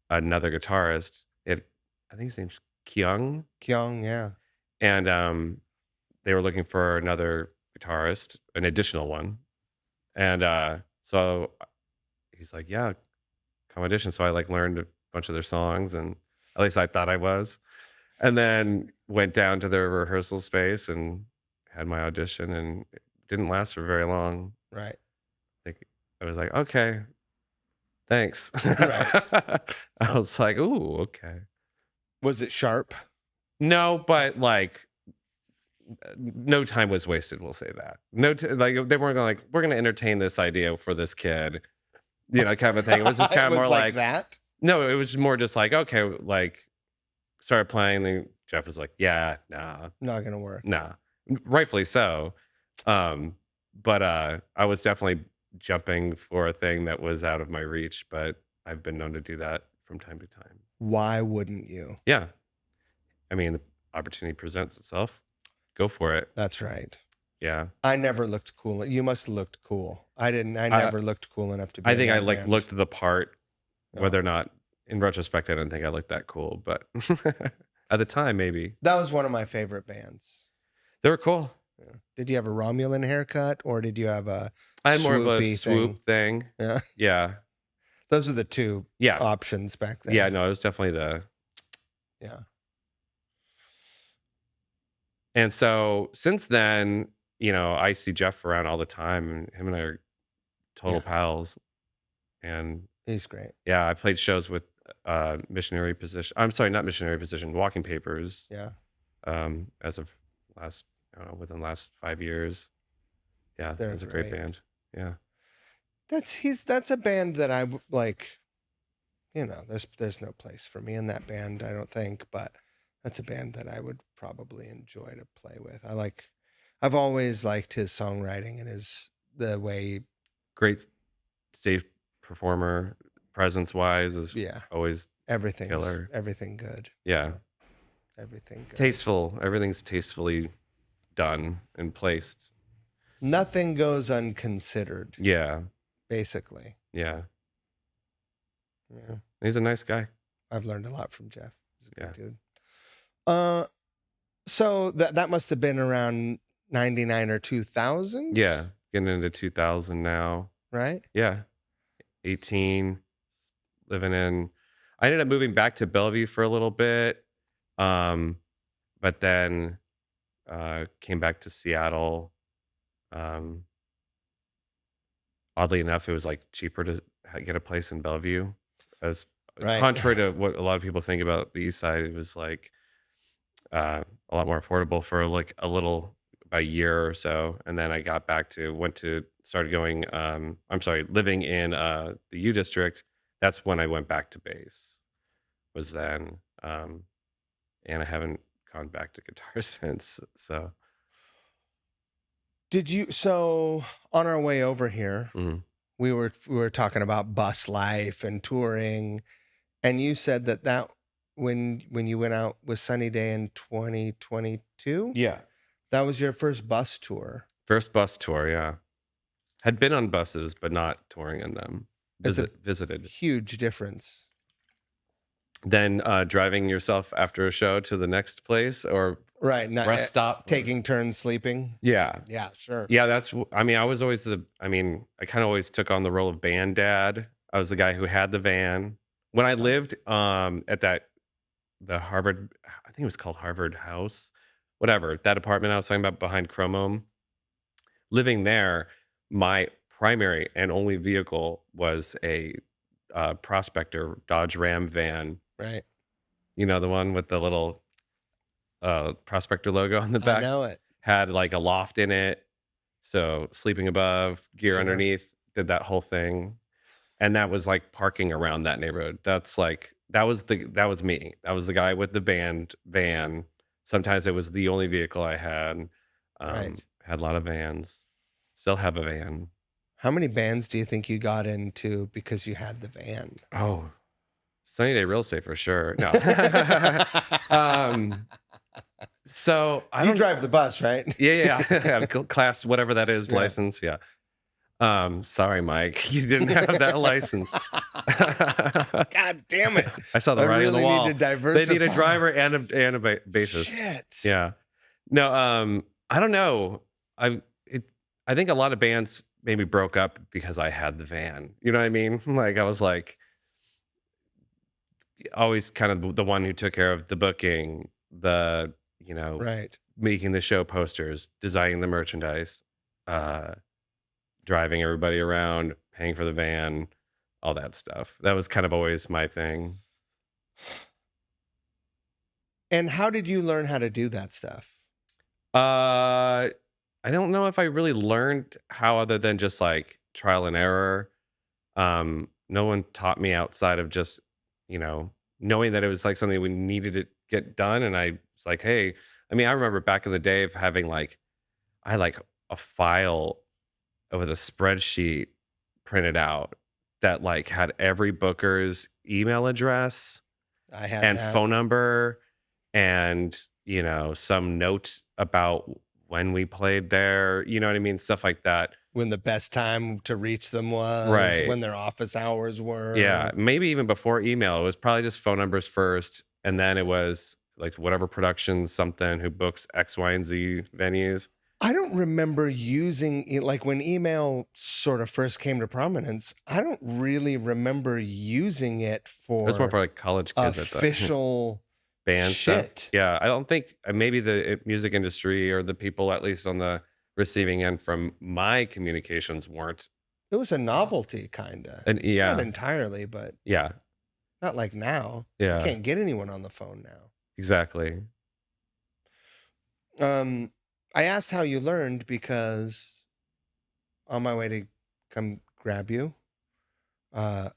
another guitarist. I think his name's Kyung. Kyung, yeah. And they were looking for another guitarist, an additional one. And so he's like, yeah, come audition. So I like learned a bunch of their songs, and at least I thought I was. And then went down to their rehearsal space and had my audition, and it didn't last for very long. Right. I was like, okay, thanks. Right. I was like, ooh, okay. Was it sharp? No, but like no time was wasted, we'll say that. Like they weren't like, we're gonna entertain this idea for this kid, kind of a thing. It was just kind of more like that. No, it was more just like, okay, like started playing, then Jeff was like, yeah, nah, not gonna work. Nah. Rightfully so. But I was definitely jumping for a thing that was out of my reach, but I've been known to do that from time to time. Why wouldn't you? Yeah. I mean, the opportunity presents itself. Go for it. That's right. Yeah. I never looked cool. You must have looked cool. I didn't. I never looked cool enough to be. I think I band. looked the part, whether or not in retrospect, I didn't think I looked that cool, but at the time, maybe. That was one of my favorite bands. They were cool. Yeah. Did you have a Romulan haircut, or did you have a? I had more of a swoop thing. Yeah. Yeah. Those are the two options back then. Yeah, no, it was definitely Yeah. And so since then, I see Jeff around all the time, and him and I are total pals. And he's great. Yeah, I played shows with Missionary Position. I'm sorry, not Missionary Position, Walking Papers. Yeah. As of within the last 5 years. Yeah, that's a great band. Yeah. That's a band that like. There's no place for me in that band, I don't think, but that's a band that I would probably enjoy to play with. I've always liked his songwriting and the way. Great stage performer, presence wise is Yeah, always killer. everything good. Yeah. Everything good. Tasteful. Everything's tastefully done and placed. Nothing goes unconsidered. Yeah. Basically. Yeah. Yeah. He's a nice guy. I've learned a lot from Jeff. He's a good dude. So that must have been around 99 or 2000? Yeah. Getting into 2000 now. Right? Yeah. 18. I ended up moving back to Bellevue for a little bit. But then came back to Seattle. Oddly enough, it was like cheaper to get a place in Bellevue. As Right. contrary to what a lot of people think about the East Side, it was like a lot more affordable for like about a year or so. And then I got back to living in the U District. That's when I went back to bass. Was then, and I haven't gone back to guitar since. So So on our way over here, mhm. we were talking about bus life and touring, and you said that when you went out with Sunny Day in 2022, Yeah, that was your first bus tour. first bus tour. Yeah, had been on buses, but not touring in them. Visited. Huge difference. Then driving yourself after a show to the next place or right, rest stop, taking turns sleeping. Yeah, sure. Yeah, I was always I kind of always took on the role of band dad. I was the guy who had the van when I lived at the Harvard, I think it was called Harvard House, whatever, that apartment I was talking about behind Chromome. Living there, my primary and only vehicle was a Prospector Dodge Ram van. Right. You know, the one with the little Prospector logo on the back. I know it. Had like a loft in it. So sleeping above, gear underneath, did that whole thing. And that was like parking around that neighborhood. That was me. That was the guy with the van. Sometimes it was the only vehicle I had. Right. Had a lot of vans. Still have a van. How many bands do you think you got into because you had the van? Oh, Sunny Day Real Estate for sure. No. So you drive the bus, right? Yeah. Class, whatever that is, license. Yeah. Sorry, Mike, you didn't have that license. God damn it! I saw the writing on the wall. Need to diversify. They need a driver and a bassist. Shit. Yeah. No. I don't know. I think a lot of bands maybe broke up because I had the van. You know what I mean? Like I was like always kind of the one who took care of the booking, right, making the show posters, designing the merchandise, driving everybody around, paying for the van, all that stuff. That was kind of always my thing. And how did you learn how to do that stuff? I don't know if I really learned how other than just like trial and error. No one taught me outside of just, knowing that it was like something we needed to get done. And I was like, hey, I remember back in the day of having I had like a file with a spreadsheet printed out that like had every booker's email address and phone number and, some note about when we played there, you know what I mean? Stuff like that. When the best time to reach them was, right. When their office hours were. Yeah, maybe even before email. It was probably just phone numbers first. And then it was like whatever production, something who books X, Y, and Z venues. I don't remember using it, like when email sort of first came to prominence. I don't really remember using it for. It was more for like college kids. Official band shit. Stuff. Yeah, I don't think maybe the music industry or the people at least on the receiving end from my communications weren't. It was a novelty, kind of. And yeah, not entirely, but yeah, not like now. Yeah, you can't get anyone on the phone now. Exactly. I asked how you learned because on my way to come grab you. I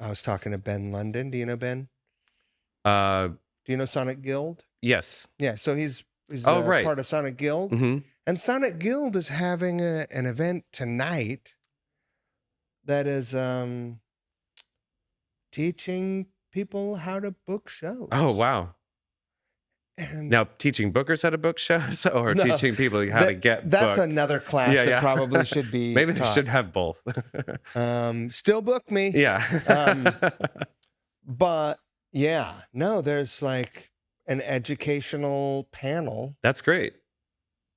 was talking to Ben London. Do you know Ben? Do you know Sonic Guild? Yes. Yeah, so he's Right. part of Sonic Guild. Mm-hmm. And Sonic Guild is having an event tonight that is teaching people how to book shows. Oh, wow. And Now, teaching bookers how to book shows or No, teaching people how to get that's booked? another class that probably should be Maybe they taught. should have both. Still book me. Yeah. But yeah, no, there's like an educational panel That's great.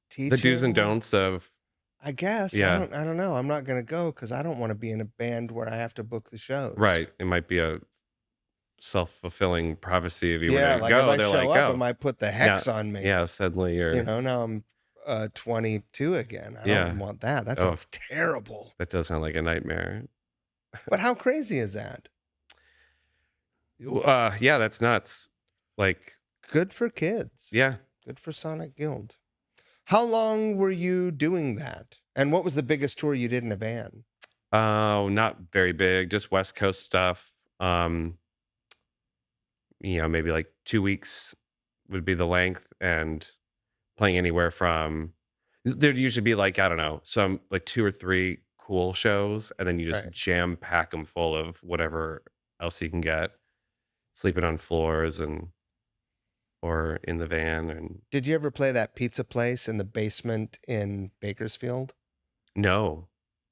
teaching The do's and don'ts of, I guess. Yeah. I don't know. I'm not going to go because I don't want to be in a band where I have to book the shows. right. It might be a self-fulfilling prophecy if you Yeah, were to like go. if I They're show like, up, go. it might put the hex on me. Yeah, suddenly you're, You know, now I'm 22 again. I Yeah. don't want that. That Oh. sounds terrible. that does sound like a nightmare. But how crazy is that? Yeah, that's nuts. Like, Good for kids. yeah. Good for Sonic Guild. How long were you doing that? And what was the biggest tour you did in a van? Oh, not very big, just West Coast stuff. Maybe like 2 weeks would be the length, and playing anywhere from, there'd usually be like, I don't know, some like 2 or 3 cool shows, and then you just Right. jam pack them full of whatever else you can get, sleeping on floors or in the van. And Did you ever play that pizza place in the basement in Bakersfield? no,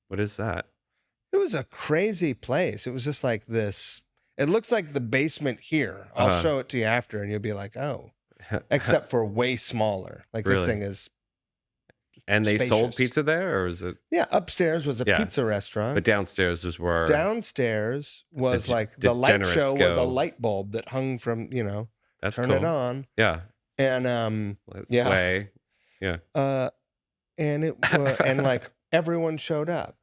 what is that? It was a crazy place. It was just like this. It looks like the basement here. I'll show it to you after, and you'll be like, oh. Except for way smaller. Like Really? this thing is. And they sold spacious. pizza there, or is it? Yeah, upstairs was a Yeah. pizza restaurant. But downstairs was where Downstairs was like the light degenerates show was a go. light bulb that hung from, that's turn cool. it on. Yeah, And let's Yeah. sway. Yeah, and it and like everyone showed up.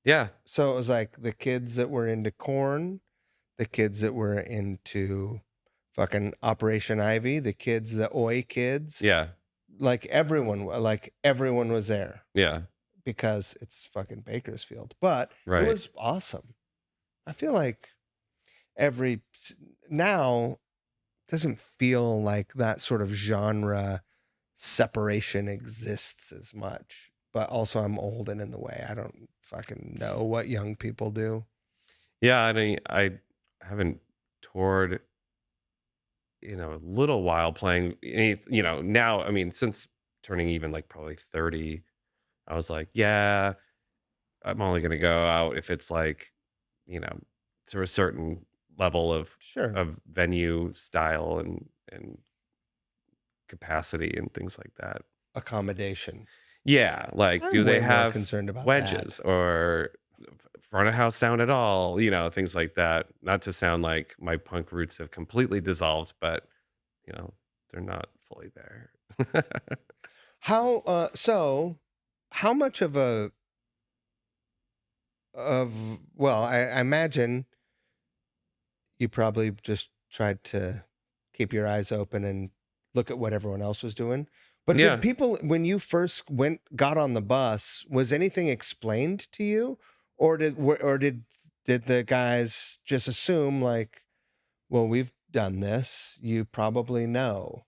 yeah, So it was like the kids that were into Corn, the kids that were into fucking Operation Ivy, the kids, the Oi kids. yeah, Like everyone was there yeah. because it's fucking Bakersfield. But Right. it was awesome. I feel like now doesn't feel like that sort of genre separation exists as much. But also I'm old and in the way. I don't fucking know what young people do. Yeah, I mean, I haven't toured, a little while playing any, now, I mean, since turning even like probably 30, I was like, yeah, I'm only going to go out if it's like, to a certain level of Sure. of venue style and capacity and things like that. Accommodation. Yeah, like, I'm do they way more have concerned about wedges or front of house sound at all? Things like that. Not to sound like my punk roots have completely dissolved, but they're not fully there. How how much of I imagine you probably just tried to keep your eyes open and look at what everyone else was doing. But Yeah. did people, when you first got on the bus, was anything explained to you, or did the guys just assume like, well, we've done this, you probably know?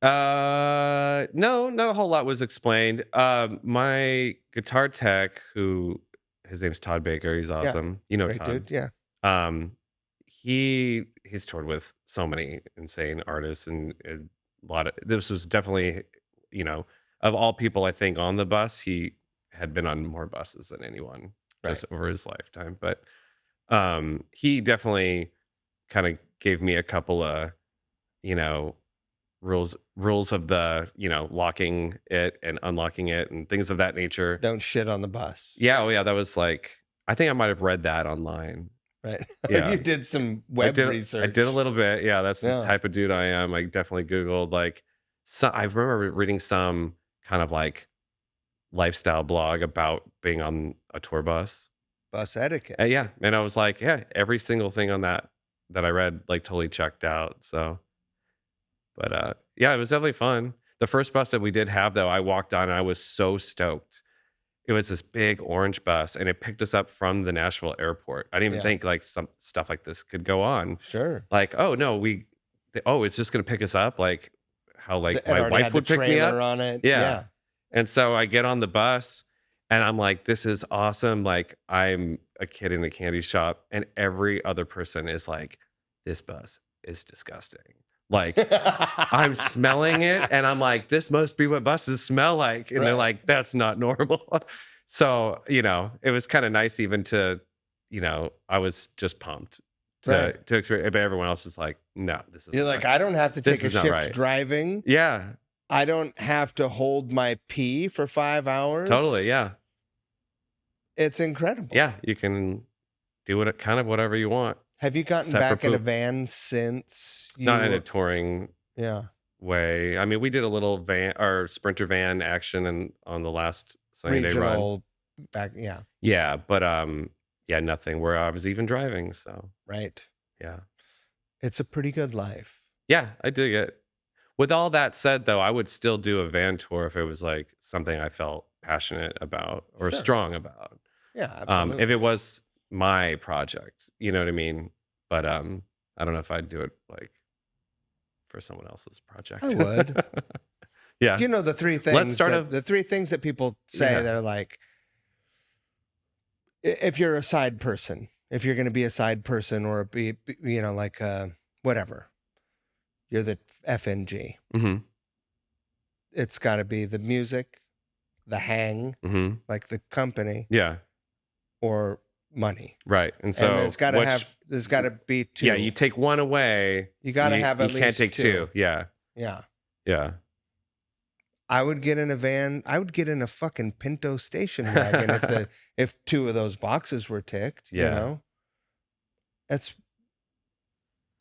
No, not a whole lot was explained. My guitar tech, who his name's Todd Baker, he's awesome. You know Great Todd. dude, yeah. He's toured with so many insane artists, and a lot of this was definitely, of all people I think on the bus, he had been on more buses than anyone just over his lifetime. But he definitely kind of gave me a couple of, rules of the, locking it and unlocking it and things of that nature. Don't shit on the bus. Yeah, oh yeah, that was like, I think I might have read that online. Right. Yeah. You did some web research. I did a little bit. Yeah, that's Yeah. the type of dude I am. I definitely Googled I remember reading some kind of like lifestyle blog about being on a tour bus. Bus etiquette. Yeah, and I was like, yeah, every single thing on that I read like totally checked out. So, but yeah, it was definitely fun. The first bus that we did have though, I walked on and I was so stoked it was this big orange bus, and it picked us up from the Nashville airport. I didn't even Yeah. think like some stuff like this could go on. Sure. Like, oh no, it's just gonna pick us up, like how like It my already wife had the would pick me trailer up. on it. Yeah. Yeah. And so I get on the bus and I'm like, this is awesome. Like I'm a kid in a candy shop, and every other person is like, this bus is disgusting. Like I'm smelling it and I'm like, this must be what buses smell like. And they're Right. like, that's not normal. So, it was kind of nice even to, I was just pumped to experience, but everyone else is like, no, this is You're like, I don't have to take a is not shift right. driving. Yeah, I don't have to hold my pee for 5 hours. totally. Yeah. It's incredible. Yeah. You can do it kind of whatever you want. Have you gotten Except for back in a poop. van since you Not in a touring Yeah. way. I mean, we did a little van or sprinter van action on the last Sunday run. Regional back, yeah. Yeah, but yeah, nothing where I was even driving. So Right. yeah. It's a pretty good life. Yeah, I dig it. With all that said, though, I would still do a van tour if it was like something I felt passionate about or Sure. strong about. Yeah, absolutely. If it was my project, you know what I mean? But I don't know if I'd do it like for someone else's project. I would. Yeah. You know the three things start the three things that people say Yeah. that are like, if you're a side person, if you're going to be a side person or be like whatever, you're the FNG. Mm-hmm. It's got to be the music, the hang, Mm-hmm. like the company, Yeah. or money. Right. And so there's got to be two. Yeah, you take one away. You got to have at least you can't take two. Yeah. Yeah. Yeah. I would get in a van. I would get in a fucking Pinto station wagon if two of those boxes were ticked. Yeah. You know,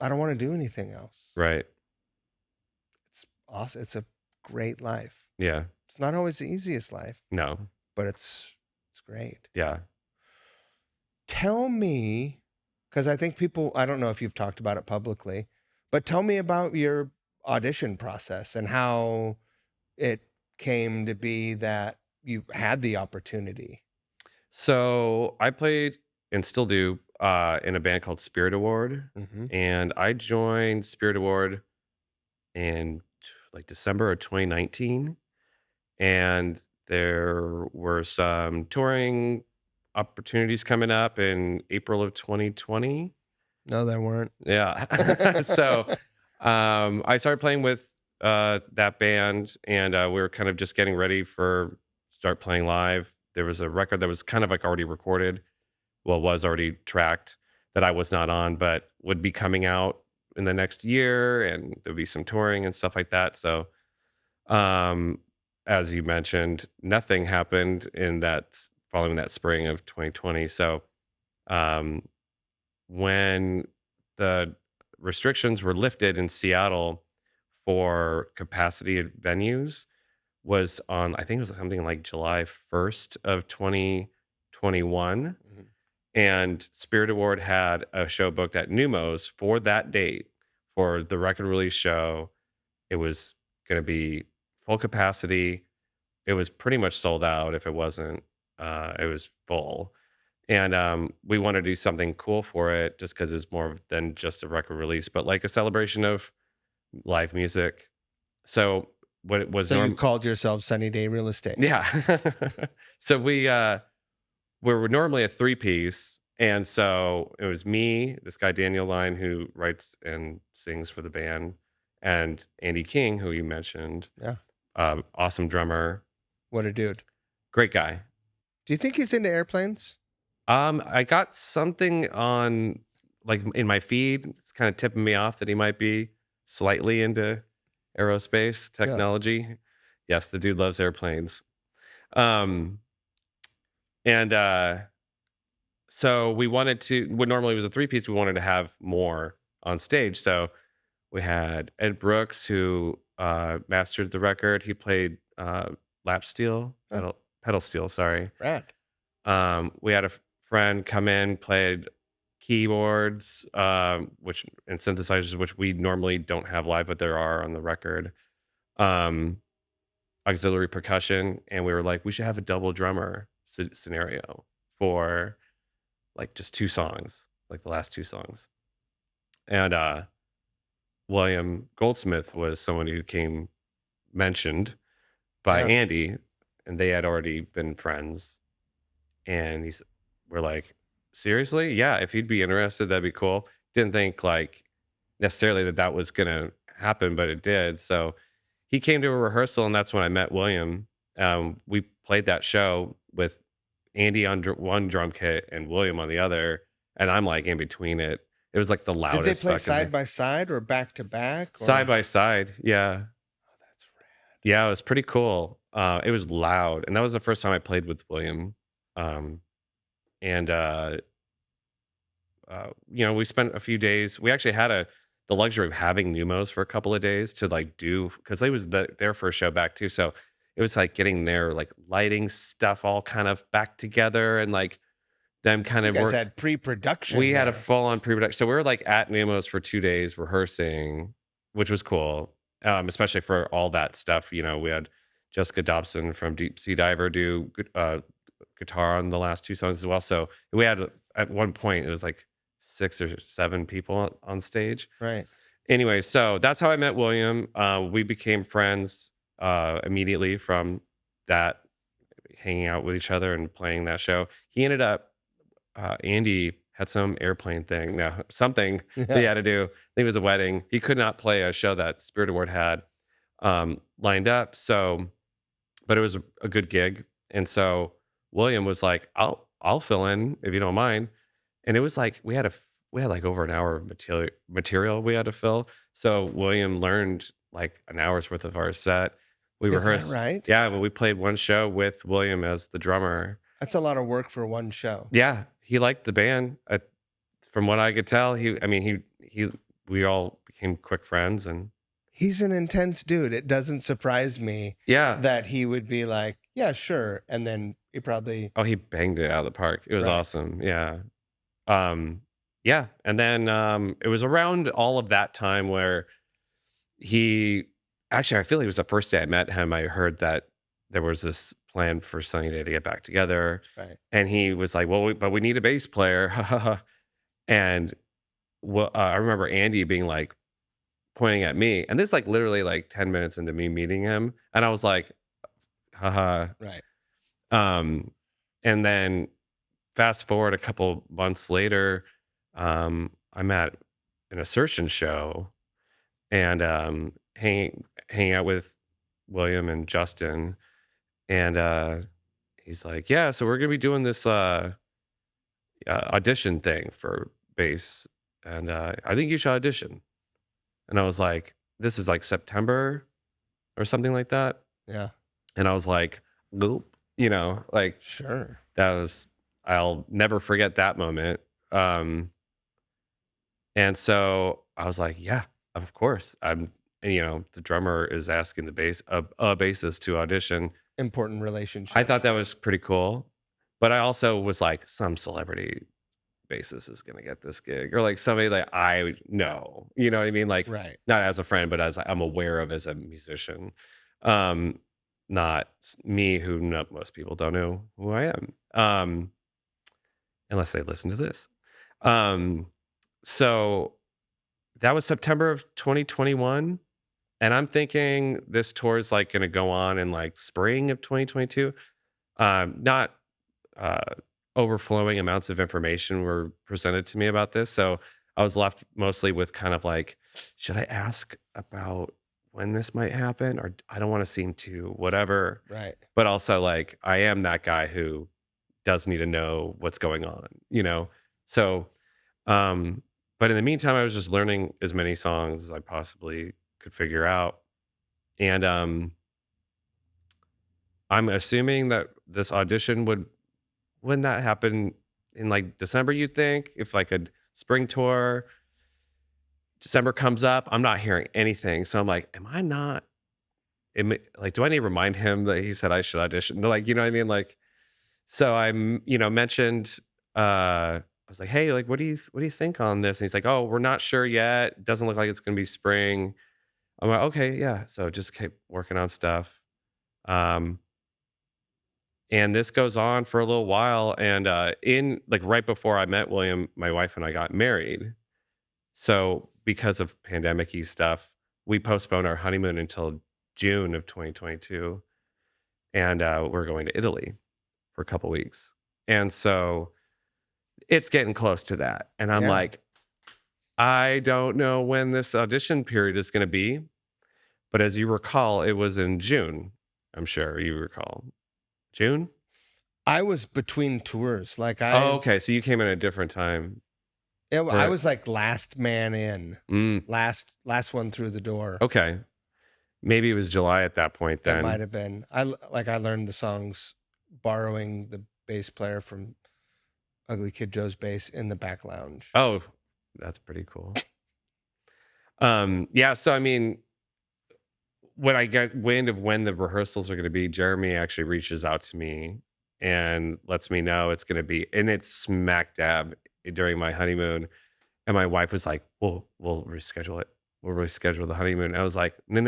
I don't want to do anything else. Right. It's awesome. It's a great life. Yeah. It's not always the easiest life, No. but it's great. Yeah. Tell me, because I think I don't know if you've talked about it publicly, but tell me about your audition process and how it came to be that you had the opportunity. So I played and still do in a band called Spirit Award. Mm-hmm. And I joined Spirit Award in like December of 2019. And there were some touring opportunities coming up in April of 2020. No, there weren't. Yeah. So I started playing with that band, and we were kind of just getting ready for start playing live. There was a record that was kind of like already recorded. Well, was already tracked that I was not on, but would be coming out in the next year, and there'll be some touring and stuff like that. So, as you mentioned, nothing happened following that spring of 2020. So, when the restrictions were lifted in Seattle for capacity venues was on, I think it was something like July 1st of 2021. Mm-hmm. And Spirit Award had a show booked at Numos for that date for the record release show. It was going to be full capacity. It was pretty much sold out. If it wasn't, it was full. And we want to do something cool for it just because it's more than just a record release, but like a celebration of live music. So what it was. So you called yourself Sunny Day Real Estate. Yeah. So we were normally a 3-piece. And so it was me, this guy, Daniel Line, who writes and sings for the band, and Andy King, who you mentioned. Yeah. Awesome drummer. What a dude. Great guy. Do you think he's into airplanes? I got something on like in my feed. It's kind of tipping me off that he might be slightly into aerospace technology. Yeah. Yes, the dude loves airplanes. So we wanted to, what normally was a 3-piece, we wanted to have more on stage. So we had Ed Brooks, who mastered the record. He played lap steel, pedal steel, sorry. Rad. We had a friend come in, played keyboards, and synthesizers, which we normally don't have live, but there are on the record. Auxiliary percussion, and we were like, we should have a double drummer. scenario for like just 2 songs, like the last 2 songs. And William Goldsmith was someone who came mentioned by Yeah. Andy, and they had already been friends. And we're like, seriously? Yeah, if he'd be interested, that'd be cool. Didn't think like necessarily that was gonna happen, but it did. So he came to a rehearsal, and that's when I met William. We played that show with Andy on one drum kit and William on the other, and I'm like in between it. It was like the Did they loudest play fucking thing. side by side or back to back? Side by side. Yeah. Oh, that's rad. Yeah, it was pretty cool. It was loud, and that was the first time I played with William. Um, and we spent a few days. We actually had the luxury of having Numos for a couple of days to like do, because they was their first show back too. So it was like getting their like lighting stuff all kind of back together, and like them kind You of guys work. had pre-production. We had a there. full on pre-production. So we were like at Numos for 2 days rehearsing, which was cool. Especially for all that stuff. We had Jessica Dobson from Deep Sea Diver do guitar on the last 2 songs as well. So we had, at one point, it was like 6 or 7 people on stage. Right. Anyway, so that's how I met William. We became friends immediately from that, hanging out with each other and playing that show. He ended up, Andy had some airplane thing, something that he had to do. I think it was a wedding. He could not play a show that Spirit Award had lined up. So, but it was a good gig. And so William was like, I'll fill in if you don't mind. And it was like, we had like over an hour of material we had to fill. So William learned like an hour's worth of our set. We rehearsed. That right? Yeah, but we played one show with William as the drummer. That's a lot of work for one show. Yeah, he liked the band. From what I could tell, we all became quick friends, and he's an intense dude. It doesn't surprise me that he would be like, yeah, sure. And then he probably... Oh, he banged it out of the park. It was awesome. Yeah. Yeah. And then it was around all of that time where I feel like it was the first day I met him. I heard that there was this plan for Sunny Day to get back together. Right. And he was like, well, but we need a bass player. And I remember Andy being like, pointing at me. And this like literally like 10 minutes into me meeting him. And I was like, haha. Right. And then fast forward a couple months later, I'm at an Assertion show and hanging out with William and Justin. And he's like, yeah, so we're gonna be doing this audition thing for bass, and I think you should audition. And I was like, this is like September or something like that. Yeah. And I was like, Loop, like, sure. I'll never forget that moment. And so I was like, yeah, of course. The drummer is asking a bassist to audition. Important relationship. I thought that was pretty cool. But I also was like, some celebrity bassist is going to get this gig, or like somebody that I know, you know what I mean? Like, right. Not as a friend, but as I'm aware of as a musician. Not me, who most people don't know who I am, unless they listen to this. So that was September of 2021. And I'm thinking this tour is like going to go on in like spring of 2022. Not overflowing amounts of information were presented to me about this. So I was left mostly with kind of like, should I ask about when this might happen? Or I don't want to seem too whatever. Right. But also like, I am that guy who does need to know what's going on, So, but in the meantime, I was just learning as many songs as I possibly could figure out. And I'm assuming that this audition wouldn't that happen in like December, you'd think? If like a spring tour, December comes up, I'm not hearing anything. So I'm like, do I need to remind him that he said I should audition? Like, you know what I mean? Like, so I, mentioned, I was like, hey, like, what do you think on this? And he's like, oh, we're not sure yet. Doesn't look like it's going to be spring. I'm like, okay, yeah. So just keep working on stuff. And this goes on for a little while. And in like right before I met William, my wife and I got married. So because of pandemic-y stuff, we postponed our honeymoon until June of 2022. And we're going to Italy for a couple weeks. And so it's getting close to that. And I'm Yeah. like, I don't know when this audition period is going to be. But as you recall, it was in June. I'm sure you recall. June? I was between tours. Like Oh, okay. So you came in a different time. I was like last man in, Mm, last one through the door. okay. Maybe it was July at that point That then. might have been. I learned the songs borrowing the bass player from Ugly Kid Joe's bass in the back lounge. Oh, that's pretty cool. Yeah. So, I mean, when I get wind of when the rehearsals are going to be, Jeremy actually reaches out to me and lets me know it's going to be, and it's smack dab during my honeymoon. And my wife was like, we'll reschedule it. We'll reschedule the honeymoon. I was like, no.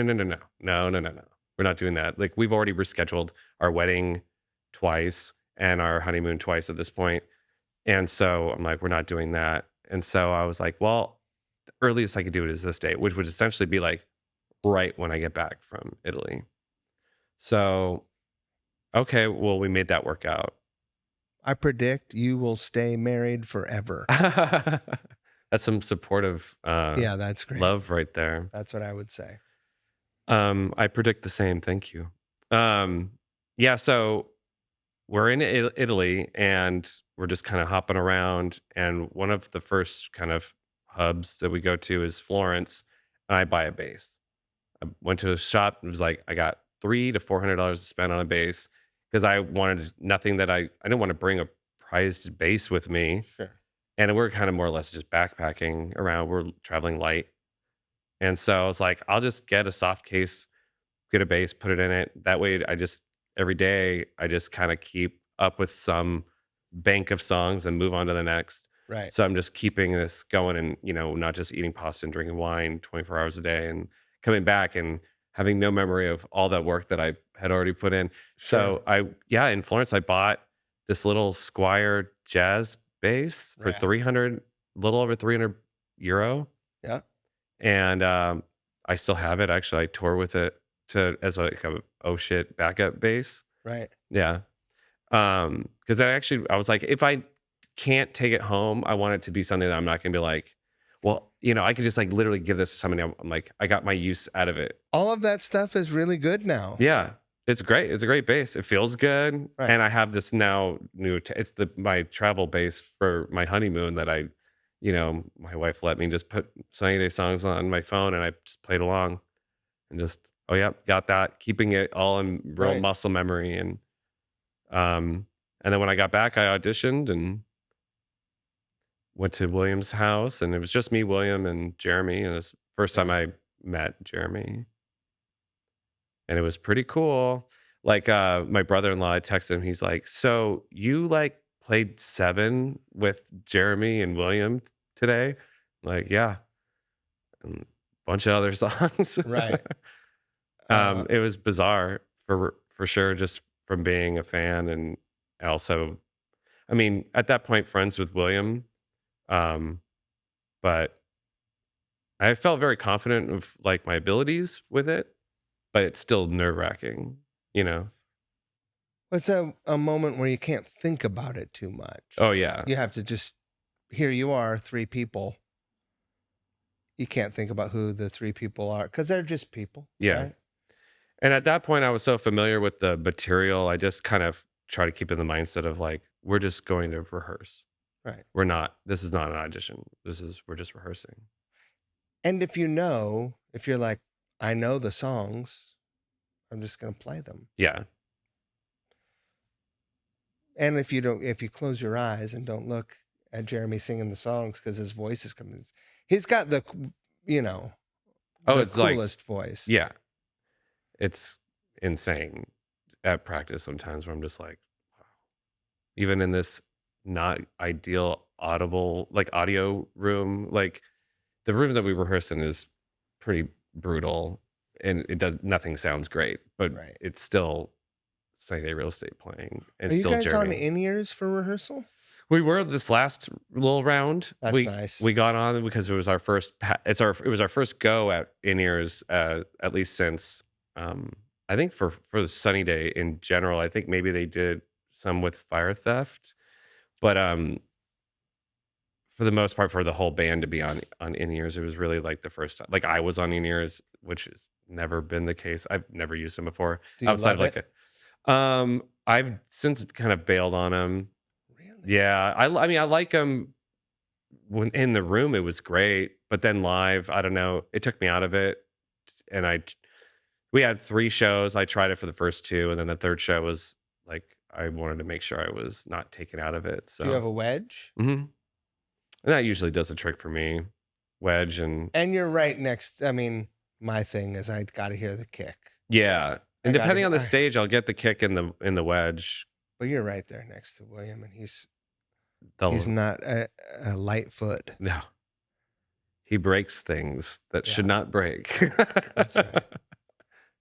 We're not doing that. Like, we've already rescheduled our wedding twice and our honeymoon twice at this point. And so I'm like, we're not doing that. And so I was like, well, the earliest I could do it is this date, which would essentially be like right when I get back from Italy. So, okay, well, we made that work out. I predict you will stay married forever. That's some supportive Yeah, that's great. love right there. That's what I would say. I predict the same. Thank you. Yeah, so we're in Italy and we're just kind of hopping around. And one of the first kind of hubs that we go to is Florence. And I buy a bass. I went to a shop and was like, I got $300 to $400 to spend on a bass because I wanted nothing that I didn't want to bring a prized bass with me. Sure. And we're kind of more or less just backpacking around. We're traveling light. And so I was like, I'll just get a soft case, get a bass, put it in it. That way every day, I just kind of keep up with some bank of songs and move on to the next. Right. So I'm just keeping this going and, not just eating pasta and drinking wine 24 hours a day and coming back and having no memory of all that work that I had already put in. Sure. So in Florence, I bought this little Squire jazz bass for Right. little over 300 euro. Yeah. And I still have it. Actually, I tour with it as like a oh shit backup bass. Right. Yeah. Because I was like, if I can't take it home, I want it to be something that I'm not gonna be like, well, I could just like literally give this to somebody. I'm like, I got my use out of it. All of that stuff is really good now. Yeah. It's great. It's a great bass. It feels good. Right. And I have this now it's my travel bass for my honeymoon that my wife let me just put sunny day songs on my phone and I just played along and just, oh yeah, got that, keeping it all in real muscle memory. And then when I got back, I auditioned and went to William's house and it was just me, William, and Jeremy. And it was the first time I met Jeremy. And it was pretty cool. Like my brother-in-law, I texted him, he's like, so you like played 7 with Jeremy and William today? I'm like, yeah. And a bunch of other songs. Right. It was bizarre for sure, just from being a fan. And also, I mean, at that point, friends with William. But I felt very confident of like my abilities with it. But it's still nerve-wracking, It's a moment where you can't think about it too much. Oh, yeah. You have to just, here you are, 3 people. You can't think about who the 3 people are because they're just people. Yeah. Right? And at that point, I was so familiar with the material, I just kind of try to keep in the mindset of like, we're just going to rehearse. Right. This is not an audition. We're just rehearsing. And if you're like, I know the songs, I'm just going to play them. Yeah. And if you close your eyes and don't look at Jeremy singing the songs because his voice is coming, he's got the it's coolest like, voice. Yeah. It's insane at practice sometimes where I'm just like, wow. Even in this not ideal audio room, like the room that we rehearse in is pretty brutal and nothing sounds great, but it's still Sunny Day Real Estate playing, and Are you still guys on Jeremy. in-ears for rehearsal? We were this last little round. That's nice. We got on because it was our first. It was our first go at in ears, at least since I think for the Sunny Day in general. I think maybe they did some with Fire Theft, but for the most part, for the whole band to be on in ears, it was really like the first time. Like I was on in ears, which has never been the case. I've never used them before Do you outside love of like a. I've since kind of bailed on them. Really? Yeah, I mean, I like them when in the room. It was great, but then live, I don't know. It took me out of it, and we had 3 shows. I tried it for the first 2, and then the third show was like I wanted to make sure I was not taken out of it. So Do you have a wedge? and that usually does the trick for me. Wedge and you're right next. I mean, my thing is I got to hear the kick. yeah, and depending on the I- stage, I'll get the kick in the wedge. But you're right there next to William, and he's They'll- not a light foot. No, he breaks things that should Yeah. not break. That's right.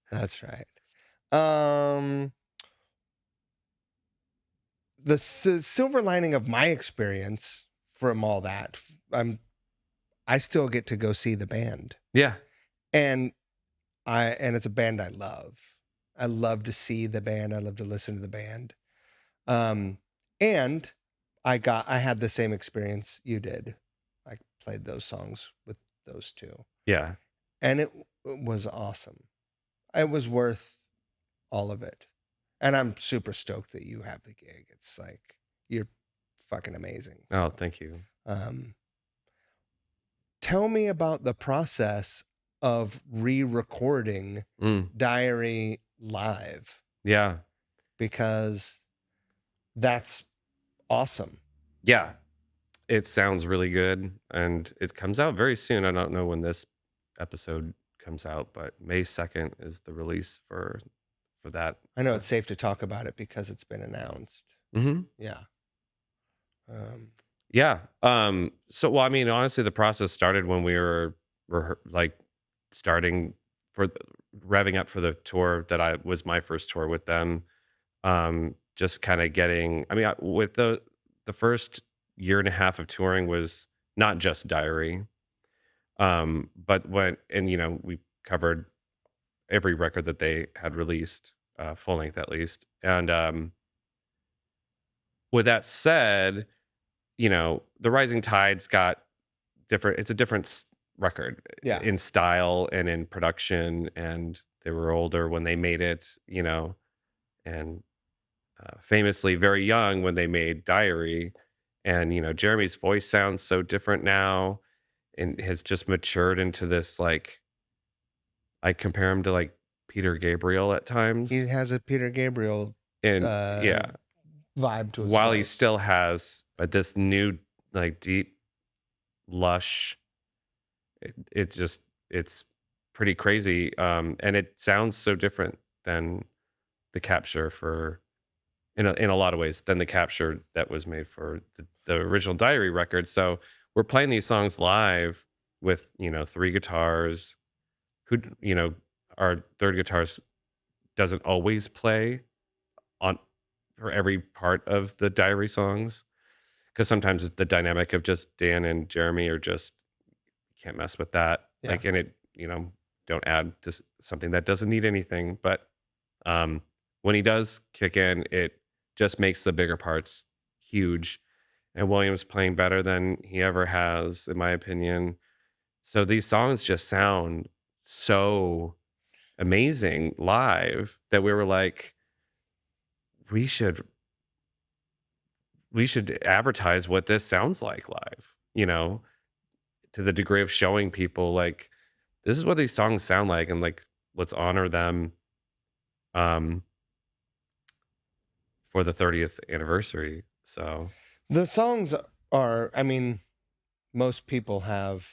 That's right. The silver lining of my experience from all that, I still get to go see the band, Yeah, and it's a band I love. I love to see the band. I love to listen to the band. And I had the same experience you did. I played those songs with those 2. yeah. And it was awesome. It was worth all of it. And I'm super stoked that you have the gig. It's like, you're fucking amazing. Oh, So, thank you. tell me about the process of re-recording Diary live, Yeah. because that's awesome. Yeah. It sounds really good, and it comes out very soon. I don't know when this episode comes out, but May 2nd is the release for that. I know it's safe to talk about it because it's been announced. Yeah. Yeah. So, well, I mean, honestly, the process started when we were like starting for revving up for the tour that was my first tour with them. Just kind of getting, I mean, with the first year and a half of touring was not just Diary. But we covered every record that they had released, full length at least. And with that said, the Rising Tide's got it's a different record in style and in production, and they were older when they made it, and famously very young when they made Diary. And Jeremy's voice sounds so different now and has just matured into this, like, I compare him to like Peter Gabriel at times. He has a Peter Gabriel and vibe to his while voice. he still has this new, like, deep, lush, it's pretty crazy. And it sounds so different than the capture for in a lot of ways than the capture that was made for the original Diary record. So we're playing these songs live with 3 guitars. Our third guitarist doesn't always play on for every part of the Diary songs, because sometimes the dynamic of just Dan and Jeremy are just, can't mess with that. Yeah. Like, and it, don't add to something that doesn't need anything. But when he does kick in, it just makes the bigger parts huge. And William's playing better than he ever has, in my opinion. So these songs just sound so amazing live that we were like, we should advertise what this sounds like live, to the degree of showing people, like, this is what these songs sound like, and like, let's honor them for the 30th anniversary. So the songs are, I mean, most people have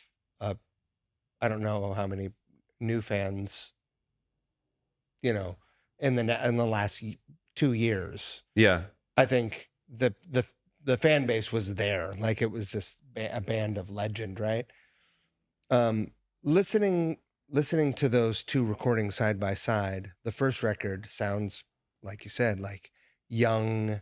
I don't know how many new fans, in the last 2 years. yeah. I think the fan base was there. Like, it was just a band of legend, right? Listening to those 2 recordings side by side, the first record sounds like you said, like young,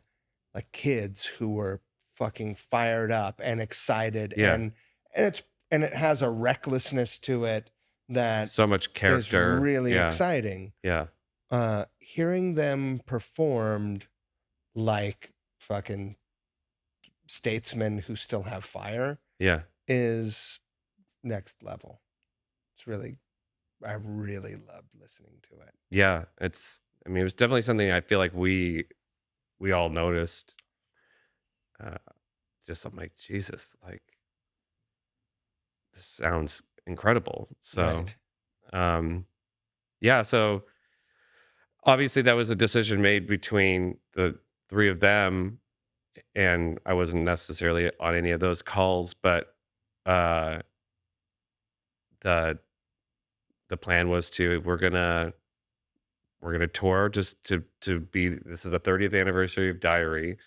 like kids who were fucking fired up and excited, Yeah. and it has a recklessness to it that So much is character. really Yeah. exciting. Yeah. Hearing them performed like fucking statesmen who still have fire Yeah. is next level. I really loved listening to it. Yeah. It was definitely something I feel like we all noticed. Just I'm like, Jesus, like this sounds incredible. So, Right. yeah. So obviously that was a decision made between the three of them, and I wasn't necessarily on any of those calls, but uh, the plan was to we're gonna tour just to be. This is the 30th anniversary of Diary,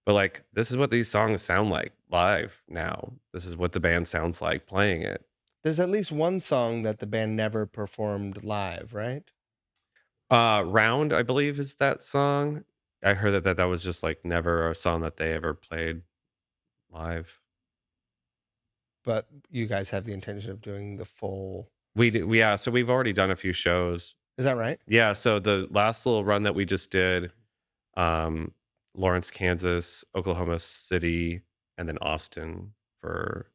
but like this is what these songs sound like live now. This is what the band sounds like playing it. There's at least one song that the band never performed live, right? Round, I believe, is that song. I heard that was just like never a song that they ever played live. But you guys have the intention of doing the full. We do, yeah. So we've already done a few shows. Is that right? Yeah. So the last little run that we just did, um, Lawrence, Kansas, Oklahoma City, and then Austin for.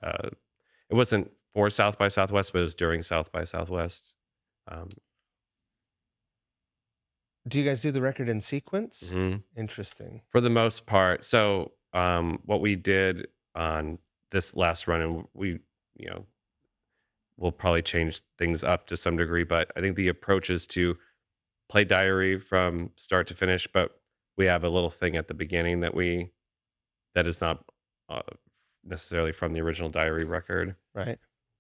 It wasn't for South by Southwest, but it was during South by Southwest. Do you guys do the record in sequence? Mhm. Interesting. For the most part. So what we did on this last run, and you know, we'll probably change things up to some degree, but I think the approach is to play Diary from start to finish, but we have a little thing at the beginning that is not uh, necessarily from the original Diary record. Right.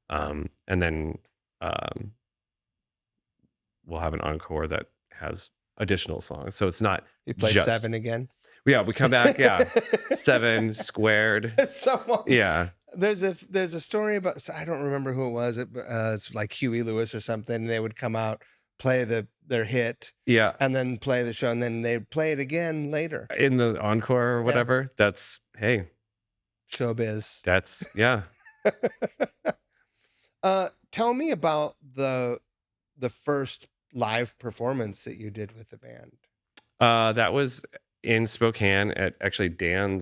And then um, we'll have an encore that has additional songs. So it's not You play just 7 again? Yeah, we come back. Yeah, 7 squared. Someone. Yeah, There's a story about, I don't remember who it was. It's like Huey Lewis or something. They would come out, play their hit, yeah. and then play the show, and then they'd play it again later. In the encore or whatever. That's Showbiz. That's yeah. Tell me about the first live performance that you did with the band. That was in Spokane at actually Dan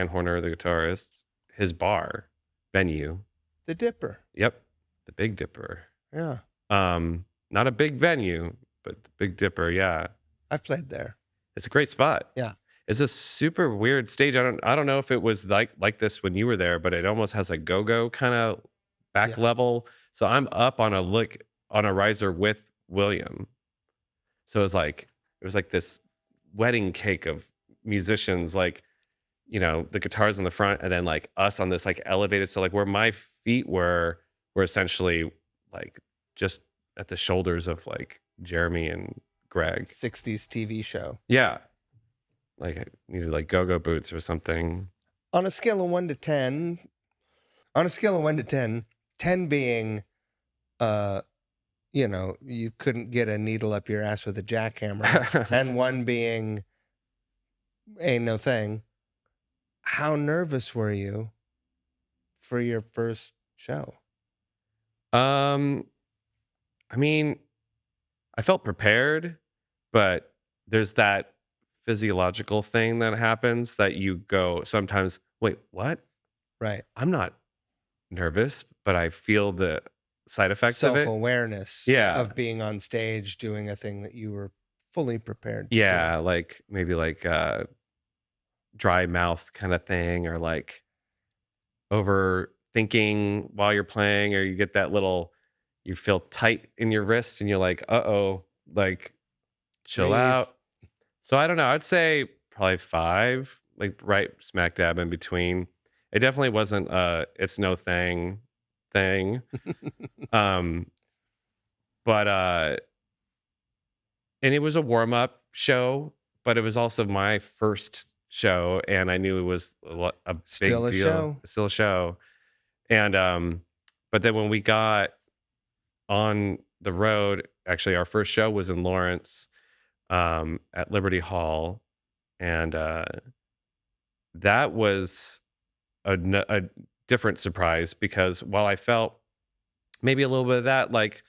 Horner, the guitarist, his bar venue. The Dipper. Yep, the Big Dipper. Yeah. Not a big venue, but the Big Dipper. Yeah, I've played there. it's a great spot. Yeah. It's a super weird stage. I don't know if it was like this when you were there, but it almost has a go-go kind of back level. So I'm up on a riser with William. So it was like this wedding cake of musicians, like, the guitars on the front and then like us on this like elevated. So like where my feet were essentially like just at the shoulders of like Jeremy and Greg. 60s TV show. Yeah. Like I needed like go-go boots or something. On a scale of 1 to 10, 10 being, you couldn't get a needle up your ass with a jackhammer, and 1 being ain't no thing. How nervous were you for your first show? I mean, I felt prepared, but there's that physiological thing that happens that you go sometimes, wait, what? Right. I'm not nervous, but I feel the side effects of it. Self-awareness of being on stage doing a thing that you were fully prepared to do. Like maybe like dry mouth kind of thing, or like overthinking while you're playing, or you get that you feel tight in your wrist and you're like, uh-oh, like chill Breathe. out. So I don't know. I'd say probably 5, like right smack dab in between. It definitely wasn't it's no thing. But and it was a warm-up show, but it was also my first show, and I knew it was a big deal. Still a show. And but then when we got on the road, actually our first show was in Lawrence. at Liberty Hall, and that was a different surprise because while I felt maybe a little bit of that, like,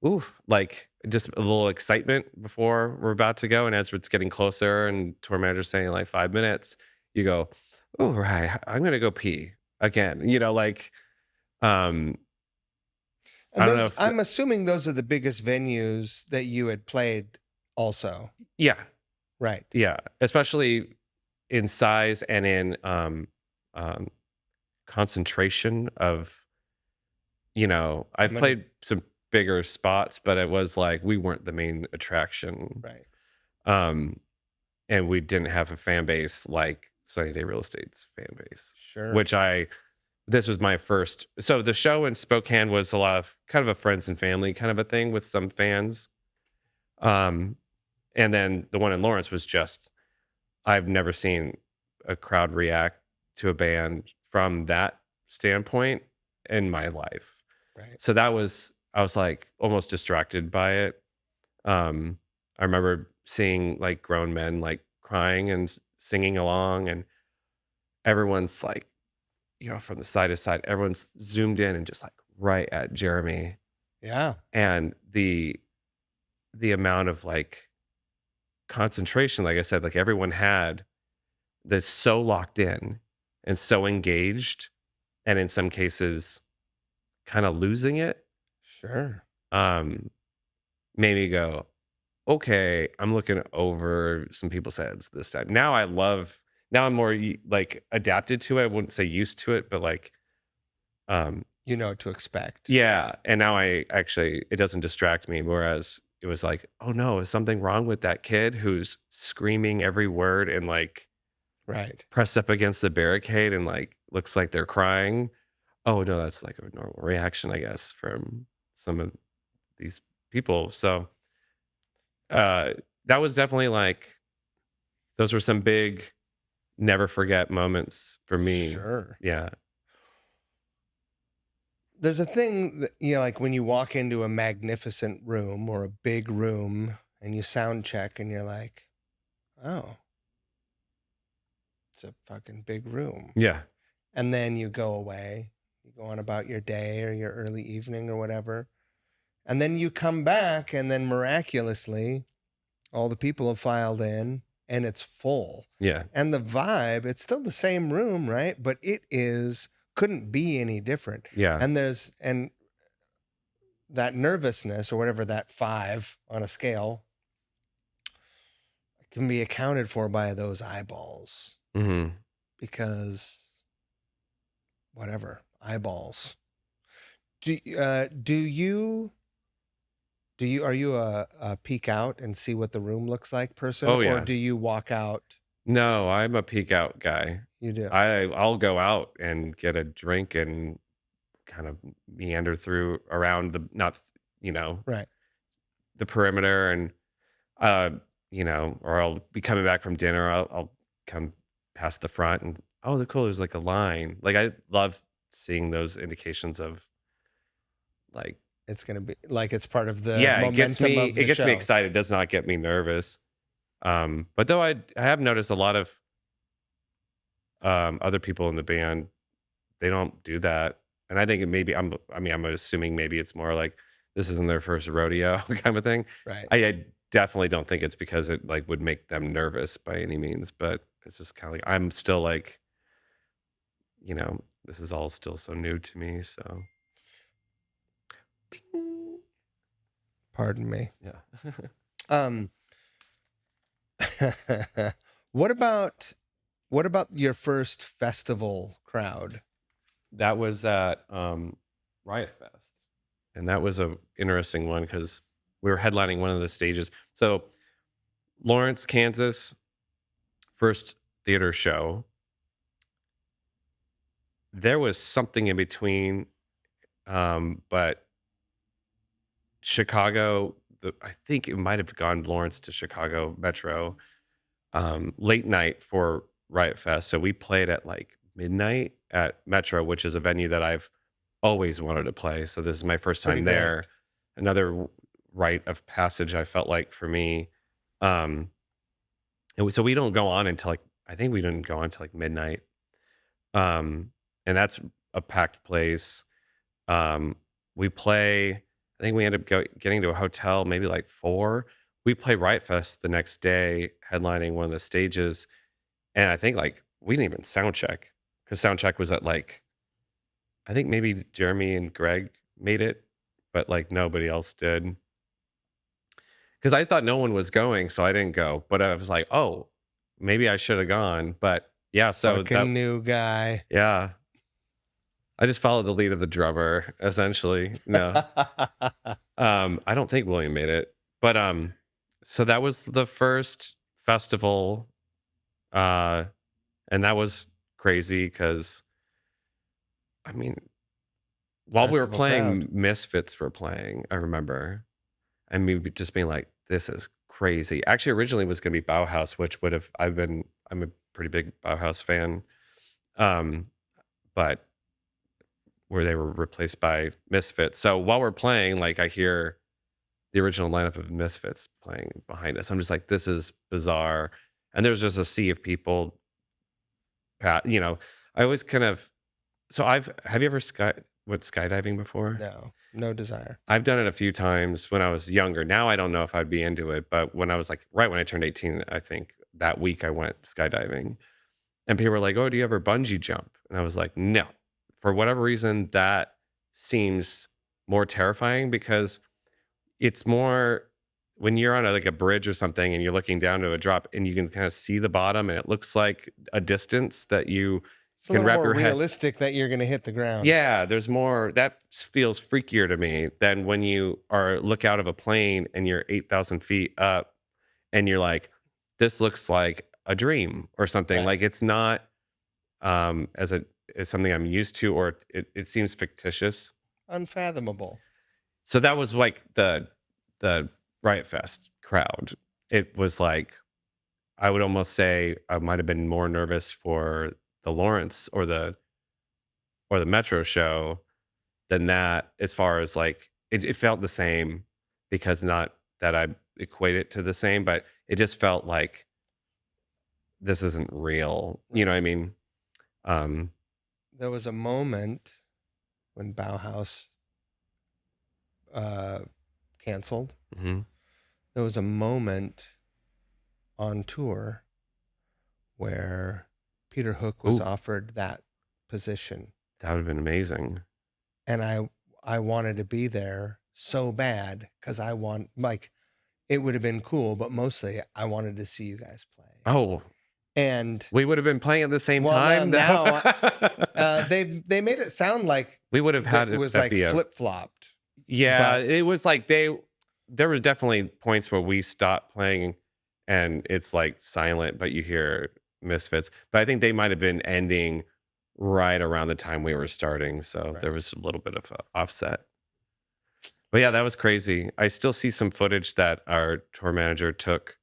ooh, like just a little excitement before we're about to go, and as it's getting closer, and tour manager's saying like 5 minutes, you go, oh right, I'm gonna go pee again. Like, um, I And don't know those, if, I'm assuming those are the biggest venues that you had played also. yeah, Right. yeah, especially in size and in um, concentration of, How I've many? played some bigger spots, but it was like we weren't the main attraction. Right. Um, and we didn't have a fan base like Sunny Day Real Estate's fan base, Sure. which this was my first. So the show in Spokane was a lot of kind of a friends and family kind of a thing with some fans. Um, and then the one in Lawrence was just, I've never seen a crowd react to a band from that standpoint in my life. Right. So I was like almost distracted by it. I remember seeing like grown men like crying and singing along, and everyone's like, from the side to side, everyone's zoomed in and just like right at Jeremy. Yeah. And the amount of like concentration, like I said, like everyone had this so locked in and so engaged, and in some cases kind of losing it, Sure. um, made me go, okay, I'm looking over some people's heads this time. Now I'm more like adapted to it. I wouldn't say used to it, but like, You know what to expect. yeah. And now it doesn't distract me. Whereas it was like, oh no, is something wrong with that kid who's screaming every word and like Right. pressed up against the barricade and like looks like they're crying? Oh no, that's like a normal reaction, I guess, from some of these people. So that was definitely like, those were some big never forget moments for me. Sure. Yeah. There's a thing that, like when you walk into a magnificent room or a big room and you sound check and you're like, oh, it's a fucking big room. Yeah. And then you go away, you go on about your day or your early evening or whatever. And then you come back, and then miraculously, all the people have filed in and it's full. Yeah. And the vibe, it's still the same room, right? But couldn't be any different. Yeah. And that nervousness or whatever, that 5 on a scale, can be accounted for by those eyeballs. Mm-hmm. Because whatever, eyeballs. Are you a peek out and see what the room looks like person? Oh, Or yeah. do you walk out? No, I'm a peek out guy. You do. I'll go out and get a drink and kind of meander through around not, Right. the perimeter, and, or I'll be coming back from dinner. I'll come past the front and, oh, cool. There's like a line. Like I love seeing those indications of like, It's going to be like it's part of the yeah, momentum of the it gets show. me excited. It does not get me nervous. But though I have noticed a lot of other people in the band, they don't do that. And I think I'm assuming maybe it's more like this isn't their first rodeo kind of thing. Right. I definitely don't think it's because it like would make them nervous by any means, but it's just kind of like I'm still like, this is all still so new to me. So Pardon me. yeah. What about your first festival crowd? That was at Riot Fest. And that was a interesting one because we were headlining one of the stages. So Lawrence, Kansas, first theater show. There was something in between, but Chicago, I think it might have gone Lawrence to Chicago Metro, late night for Riot Fest. So we played at like midnight at Metro, which is a venue that I've always wanted to play. So this is my first time Pretty great. there. Another rite of passage, I felt like, for me. Um, so we don't go on until like, I think we didn't go on until like midnight. And that's a packed place. We play, I think we end up getting to a hotel maybe like 4. We play Riot Fest the next day, headlining one of the stages. And I think like we didn't even sound check because sound check was at like, I think maybe Jeremy and Greg made it, but like nobody else did. Because I thought no one was going, so I didn't go. But I was like, oh, maybe I should have gone. But yeah, so Fucking new guy. yeah, I just followed the lead of the drummer, essentially. No, I don't think William made it, but so that was the first festival, uh, and that was crazy because I mean, while we were Festival playing, crowd. Misfits were playing. I remember, and me just being like, "This is crazy." Actually, originally it was going to be Bauhaus, which would have I'm a pretty big Bauhaus fan, um, but where they were replaced by Misfits. So while we're playing, like I hear the original lineup of Misfits playing behind us. I'm just like, this is bizarre. And there's just a sea of people. You know, I always kind of. So have you ever went skydiving before? No desire. I've done it a few times when I was younger. Now I don't know if I'd be into it, but when I was like right when I turned 18, I think that week I went skydiving, and people were like, "Oh, do you ever bungee jump?" And I was like, "No." For whatever reason, that seems more terrifying because it's more when you're on like a bridge or something and you're looking down to a drop and you can kind of see the bottom and it looks like a distance that you It's a can little wrap more your head. realistic that you're going to hit the ground. Yeah, there's more that feels freakier to me than when you are look out of a plane and you're 8,000 feet up and you're like, this looks like a dream or something. Right. Like it's not as something I'm used to, or it seems fictitious. Unfathomable. So that was like the Riot Fest crowd. It was like I would almost say I might have been more nervous for the Lawrence or the Metro show than that, as far as like it felt the same, because not that I equate it to the same, but it just felt like this isn't real. You know what I mean? There was a moment when Bauhaus canceled. Mm-hmm. There was a moment on tour where Peter Hook was offered that position. That would have been amazing. And I wanted to be there so bad because I want, like, it would have been cool, but mostly I wanted to see you guys play. Oh, and we would have been playing at the same time. Now they made it sound like we would have had it was like flip flopped. Yeah, it was like there were definitely points where we stopped playing and it's like silent, but you hear Misfits. But I think they might have been ending right around the time we were starting, so there was a little bit of an offset. But yeah, that was crazy. I still see some footage that our tour manager took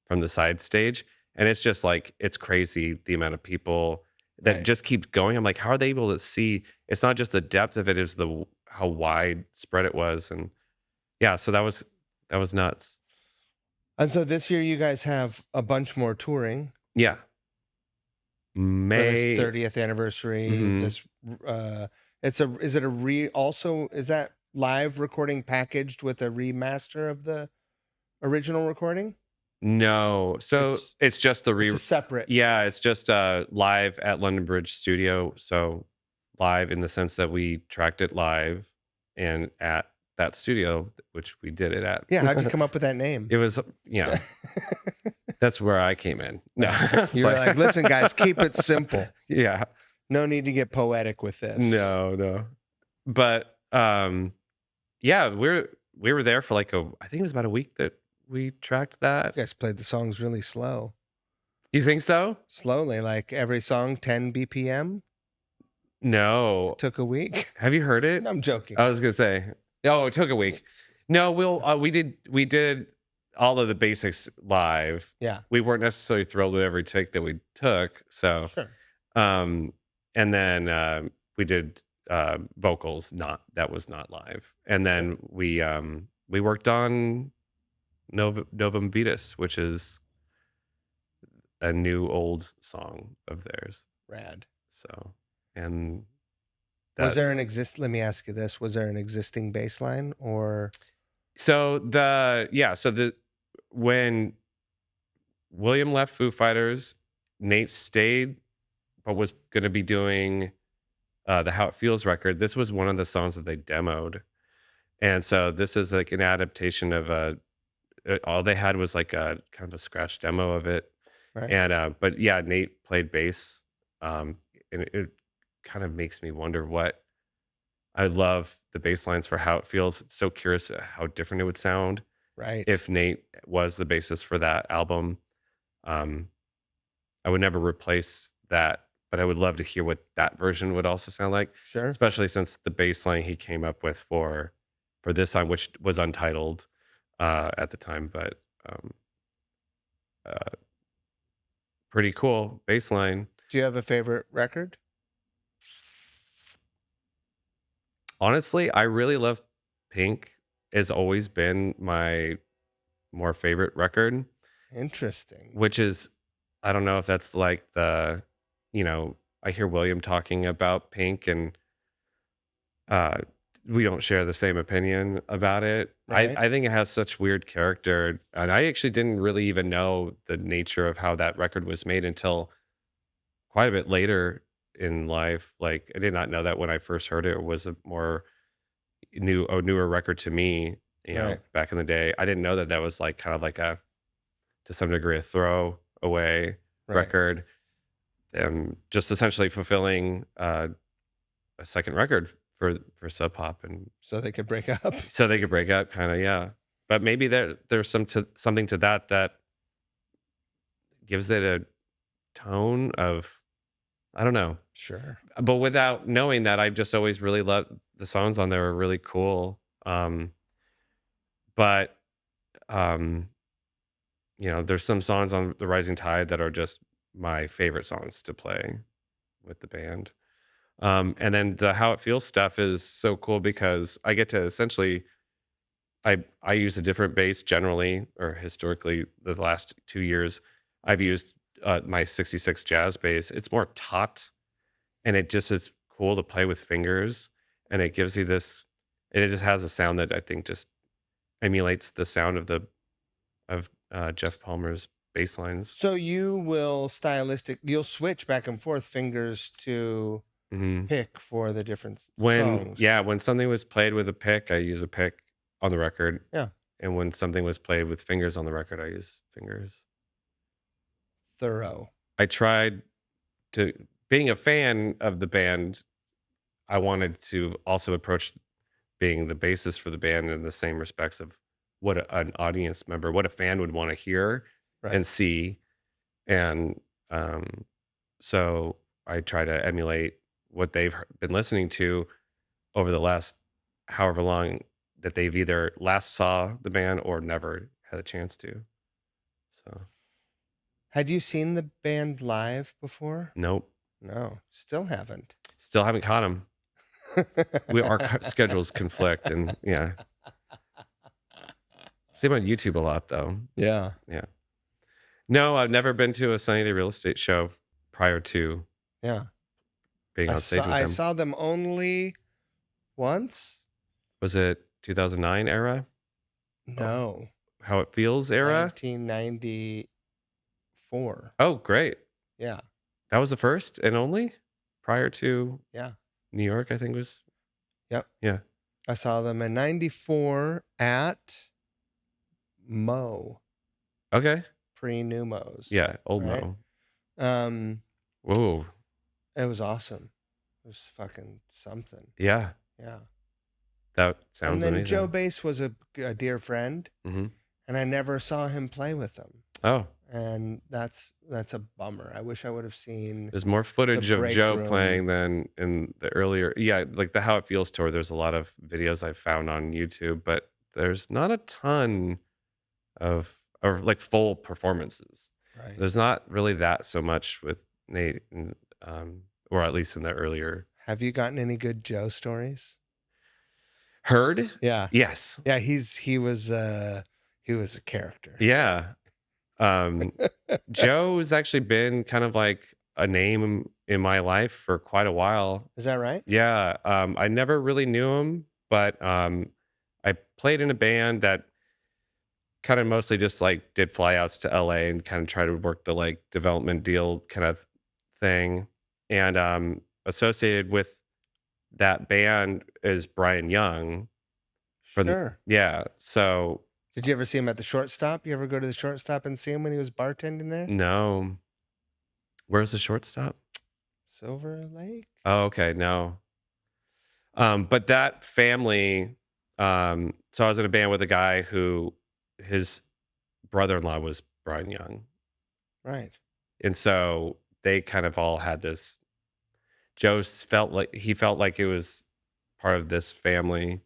from the side stage, and it's just like, it's crazy the amount of people that just keep going. I'm like, how are they able to see? It's not just the depth of it, it's how widespread it was. And yeah, so that was nuts. And so this year you guys have a bunch more touring. Yeah. May for this 30th anniversary. This is that live recording packaged with a remaster of the original recording? No. So it's just it's separate. Yeah, it's just live at London Bridge Studio. So live in the sense that we tracked it live and at that studio, which we did it at. Yeah, how'd you come up with that name? It was, yeah. That's where I came in. No. You were like, listen, guys, keep it simple. Yeah. No need to get poetic with this. No. But yeah, we were there for like I think it was about a week that we tracked that. You guys played the songs really slow. You think so? Slowly, like every song 10 BPM? No. It took a week. Have you heard it? I'm joking. I was gonna say, oh, it took a week. No, we did all of the basics live. Yeah. We weren't necessarily thrilled with every take that we took. So sure. And then we did vocals, that was not live. And then we worked on Novum Vitus, which is a new old song of theirs. Rad. So, and Was that, there an let me ask you this, was there an existing bass line or so when William left Foo Fighters, Nate stayed, but was going to be doing the How It Feels record. This was one of the songs that they demoed. And so this is like an adaptation of all they had was like a kind of a scratch demo of it. right? And but yeah, Nate played bass. And it kind of makes me wonder what I love the bass lines for How It Feels. It's so curious how different it would sound Right. if Nate was the bassist for that album. I would never replace that, but I would love to hear what that version would also sound like, Sure. especially since the bass line he came up with for this song, which was untitled at the time, but uh, pretty cool bass line. Do you have a favorite record? Honestly, I really love Pink. Has always been my more favorite record, Interesting. which is, I don't know if that's like the, I hear William talking about Pink and we don't share the same opinion about it. Right. I think it has such weird character. And I actually didn't really even know the nature of how that record was made until quite a bit later in life. Like I did not know that when I first heard it. It was a newer record to me, Right. back in the day. I didn't know that that was like kind of like a, to some degree, a throwaway Right. record. Just essentially fulfilling a second record for Sub Pop, and So they could break up. so they could break up, kind of, yeah. But maybe there's something to that gives it a tone of, I don't know. Sure. But without knowing that, I've just always really loved the songs on there are really cool. But there's some songs on The Rising Tide that are just my favorite songs to play with the band. And then the How It Feels stuff is so cool because I get to essentially, I use a different bass generally, or historically the last 2 years I've used my 66 jazz bass. It's more taut, and it just is cool to play with fingers, and it gives you this, and it just has a sound that I think just emulates the sound of Jeff Palmer's bass lines. So you will you'll switch back and forth fingers to pick for the different songs. When something was played with a pick, I use a pick on the record. Yeah. And when something was played with fingers on the record, I use fingers. Thorough. I tried to, being a fan of the band, I wanted to also approach being the bassist for the band in the same respects of what an audience member, what a fan would want to hear and see. And so I try to emulate what they've been listening to over the last however long that they've either last saw the band or never had a chance to. So, had you seen the band live before? nope. No, still haven't. Still haven't caught them. Our schedules conflict, and yeah. See them on YouTube a lot, though. Yeah. Yeah. No, I've never been to a Sunny Day Real Estate show prior to being on stage with them. I saw them only once. Was it 2009 era? No. How It Feels era? 1994. Oh, great. Yeah. That was the first and only prior to New York, I think was. Yep. Yeah. I saw them in 94 at Mo. Okay. Pre-New Mo's. Yeah, old right? Mo. Whoa. It was awesome. It was fucking something. Yeah. Yeah. That sounds amazing. And then amazing. Joe Bass was a dear friend, and I never saw him play with them. Oh. And that's a bummer. I wish I would have seen. There's more footage of Joe playing than in the earlier. Yeah, like the How It Feels tour. There's a lot of videos I found on YouTube, but there's not a ton of like full performances. Right. There's not really that so much with Nate, or at least in the earlier. Have you gotten any good Joe stories? Heard? Yeah. Yes. Yeah. He He was a character. Yeah. Joe's actually been kind of like a name in my life for quite a while. Is that right? Yeah. I never really knew him, but I played in a band that kind of mostly just like did flyouts to LA and kind of try to work the like development deal kind of thing. And associated with that band is Brian Young from Sure. yeah. So Did you ever see him at the shortstop? You ever go to the shortstop and see him when he was bartending there? no. Where's the shortstop? Silver Lake? Oh, okay. No. But that family, so I was in a band with a guy who his brother-in-law was Brian Young. Right. And so they kind of all had this. Joe felt like it was part of this family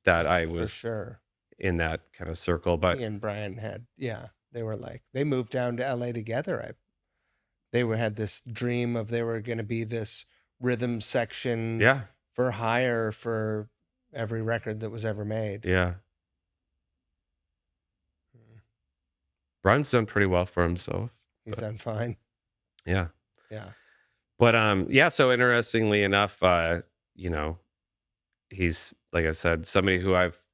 that I For was sure. in that kind of circle. But He and Brian had, they were like, they moved down to LA together. They had this dream of they were going to be this rhythm section yeah, for hire for every record that was ever made. yeah. Brian's done pretty well for himself. He's done fine. Yeah. Yeah. But yeah, so interestingly enough, you know, he's like I said, somebody who I've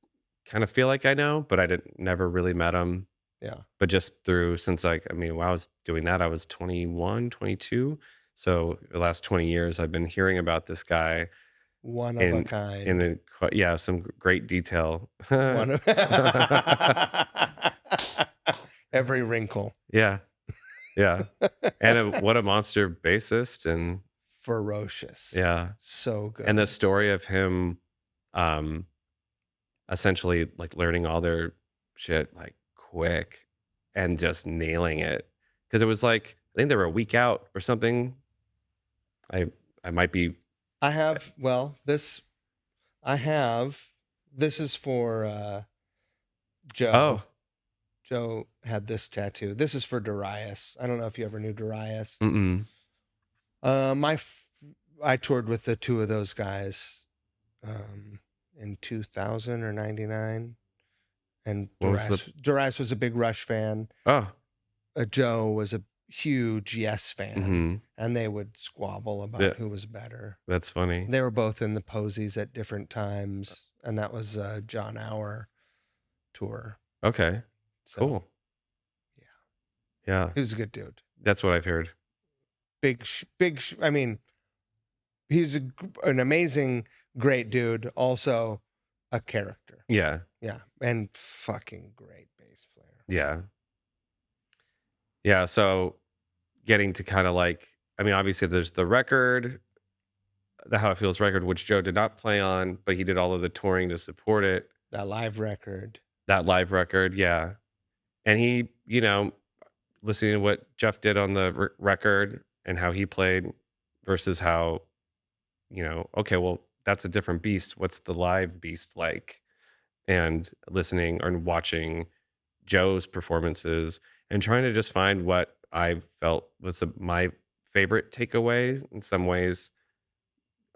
kind of feel like I know, but I didn't never really met him. Yeah. But just through since like when I was doing that, I was 21, 22. So the last 20 years I've been hearing about this guy One of a kind. in some great detail. One of every wrinkle. Yeah. Yeah. And what a monster bassist and Ferocious. yeah. So good. And the story of him essentially like learning all their shit like quick and just nailing it. Because it was like I think they were a week out or something. I might be this is for Joe. oh. Joe had this tattoo. This is for Darius. I don't know if you ever knew Darius. Mm-mm. I toured with the two of those guys in 2000 or 99. And Darius was a big Rush fan. Oh. Joe was a huge Yes fan. Mm-hmm. And they would squabble about who was better. That's funny. They were both in the Posies at different times. And that was a John Hour tour. Okay. So, cool. Yeah. He was a good dude. That's what I've heard. I mean, he's an amazing, great dude. Also a character. Yeah. Yeah. And fucking great bass player. Yeah. Yeah. So getting to kind of like, obviously there's the record, the How It Feels record, which Joe did not play on, but he did all of the touring to support it. That live record. Yeah. And he, listening to what Jeff did on the record and how he played versus how, okay, well, that's a different beast. What's the live beast like? And listening or watching Joe's performances and trying to just find what I felt was my favorite takeaway in some ways,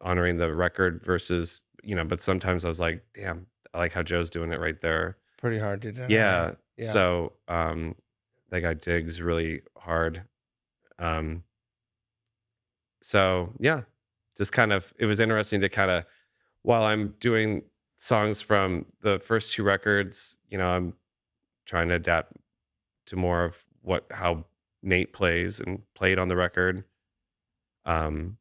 honoring the record versus, but sometimes I was like, damn, I like how Joe's doing it right there. Pretty hard to do. Yeah. So that guy digs really hard. So yeah, just kind of, it was interesting to kind of, while I'm doing songs from the first two records, I'm trying to adapt to more of how Nate plays and played on the record. And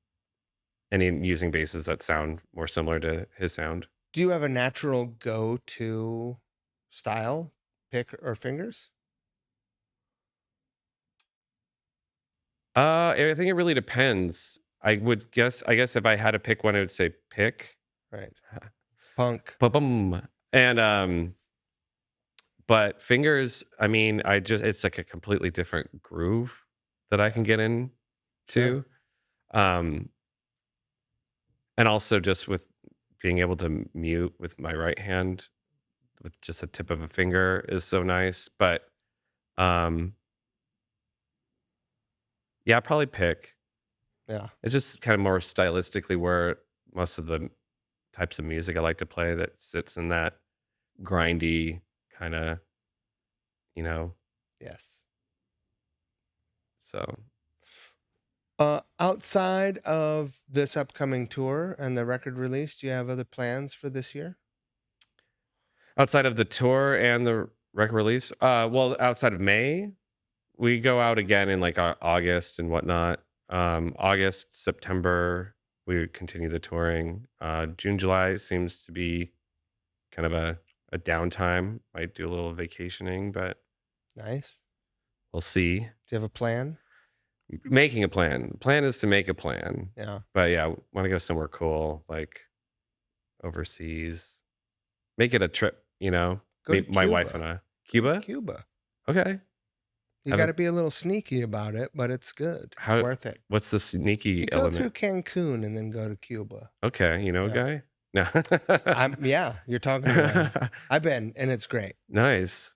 in using basses that sound more similar to his sound. Do you have a natural go-to style, pick or fingers? I think it really depends. I guess if I had to pick one, I would say pick. Right. Punk. And but fingers, it's like a completely different groove that I can get into. Sure. And also just with being able to mute with my right hand with just a tip of a finger is so nice. But yeah, I'll probably pick. Yeah. It's just kind of more stylistically where most of the types of music I like to play that sits in that grindy kind of you know. Yes. So Outside of this upcoming tour and the record release, do you have other plans for this year? outside of the tour and the record release, well, outside of May, we go out again in like August and whatnot. August, September, we continue the touring. June, July seems to be kind of a downtime. Might do a little vacationing, but Nice. we'll see. Do you have a plan? Making a plan. The plan is to make a plan. Yeah. But yeah, want to go somewhere cool, like overseas. Make it a trip, you know. Go to My wife Cuba. and I. Cuba? Cuba. Okay. You got to be a little sneaky about it, but it's good. It's worth it. What's the sneaky You go element? through Cancun and then go to Cuba. Okay, you know a guy? No. Yeah, you're talking to one. I've been, and it's great. Nice.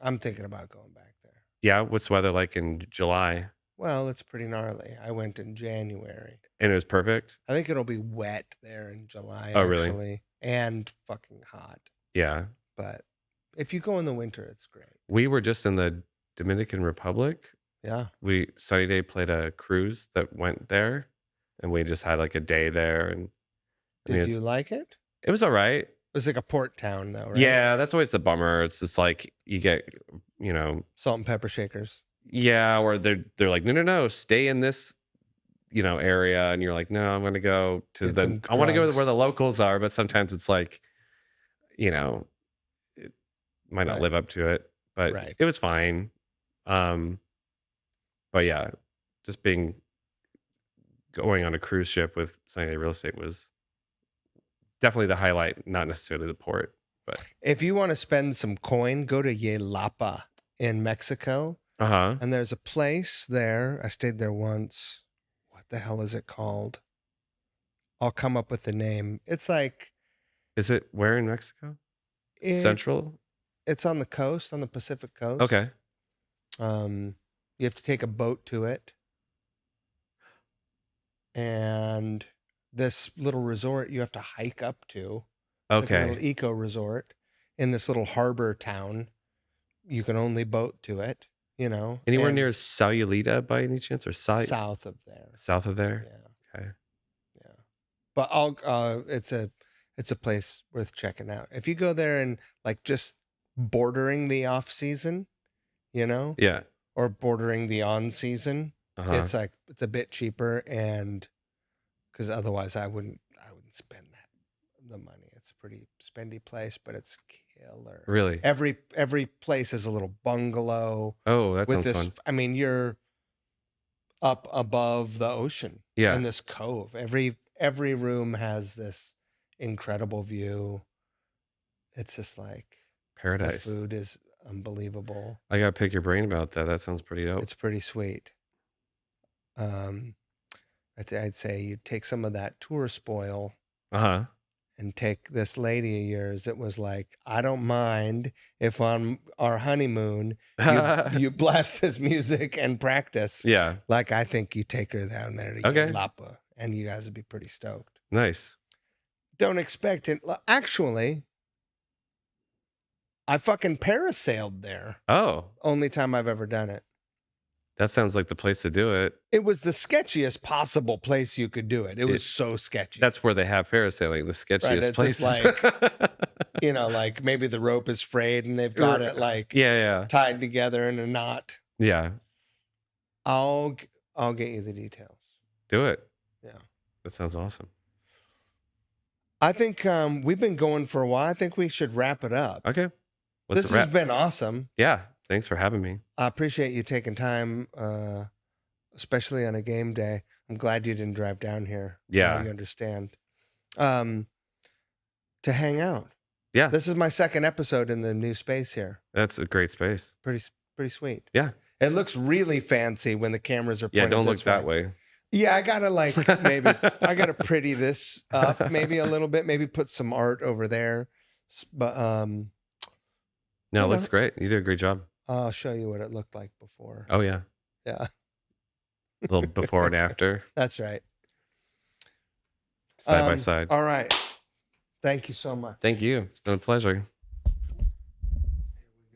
I'm thinking about going back there. Yeah, what's weather like in July? Well, it's pretty gnarly. I went in January. And it was perfect? I think it'll be wet there in July, Oh, actually. really? And fucking hot. Yeah. But if you go in the winter, it's great. We were just in the Dominican Republic. Yeah. Sunny Day played a cruise that went there, and we just had like a day there. And Did you like it? It was all right. It was like a port town, though, right? Yeah, that's always the bummer. It's just like you get, you know, salt and pepper shakers. Yeah, or they're like, no, stay in this, you know, area, and you're like, no, I'm gonna go to I want to go where the locals are, but sometimes it's like, you know, it might not live up to it, but it was fine. But yeah, just going on a cruise ship with Sunny Day Real Estate was definitely the highlight, not necessarily the port. But if you want to spend some coin, go to Yelapa in Mexico. And there's a place there. I stayed there once. What the hell is it called? I'll come up with the name. It's like... Is it where in Mexico? Central? It's on the coast, on the Pacific coast. Okay. You have to take a boat to it. And this little resort you have to hike up to. It's like a little eco resort in this little harbor town. You can only boat to it. You know, anywhere near Sayulita by any chance, or south of there? South of there, yeah. Okay, yeah. But it's a place worth checking out. If you go there and like just bordering the off season, you know, yeah, or bordering the on season, it's like it's a bit cheaper, and because otherwise I wouldn't spend the money. It's a pretty spendy place, but it's killer. Really? Every place is a little bungalow. Oh, that sounds fun. I mean, you're up above the ocean. Yeah. In this cove. Every room has this incredible view. It's just like paradise. The food is unbelievable. I gotta pick your brain about that. That sounds pretty dope. It's pretty sweet. I'd say you take some of that tour spoil. And take this lady of yours that was like, I don't mind if on our honeymoon you blast this music and practice. Yeah. Like, I think you take her down there to Yelapa, and you guys would be pretty stoked. Nice. Don't expect it. Actually, I fucking parasailed there. Oh. Only time I've ever done it. That sounds like the place to do it. It was the sketchiest possible place you could do it. It was so sketchy. That's where they have parasailing, the sketchiest place. Like, you know, like maybe the rope is frayed and they've got it like tied together in a knot. Yeah. I'll get you the details. Do it. Yeah. That sounds awesome. I think we've been going for a while. I think we should wrap it up. Okay. This has been awesome. Yeah. Thanks for having me. I appreciate you taking time, especially on a game day. I'm glad you didn't drive down here. Yeah. You understand. To hang out. Yeah. This is my second episode in the new space here. That's a great space. Pretty sweet. Yeah. It looks really fancy when the cameras are pointed. Yeah, don't look that way. Yeah, I gotta I gotta pretty this up maybe a little bit. Maybe put some art over there. But no, it looks great. You did a great job. I'll show you what it looked like before. Oh, yeah. Yeah. A little before and after. That's right. Side by side. All right. Thank you so much. Thank you. It's been a pleasure.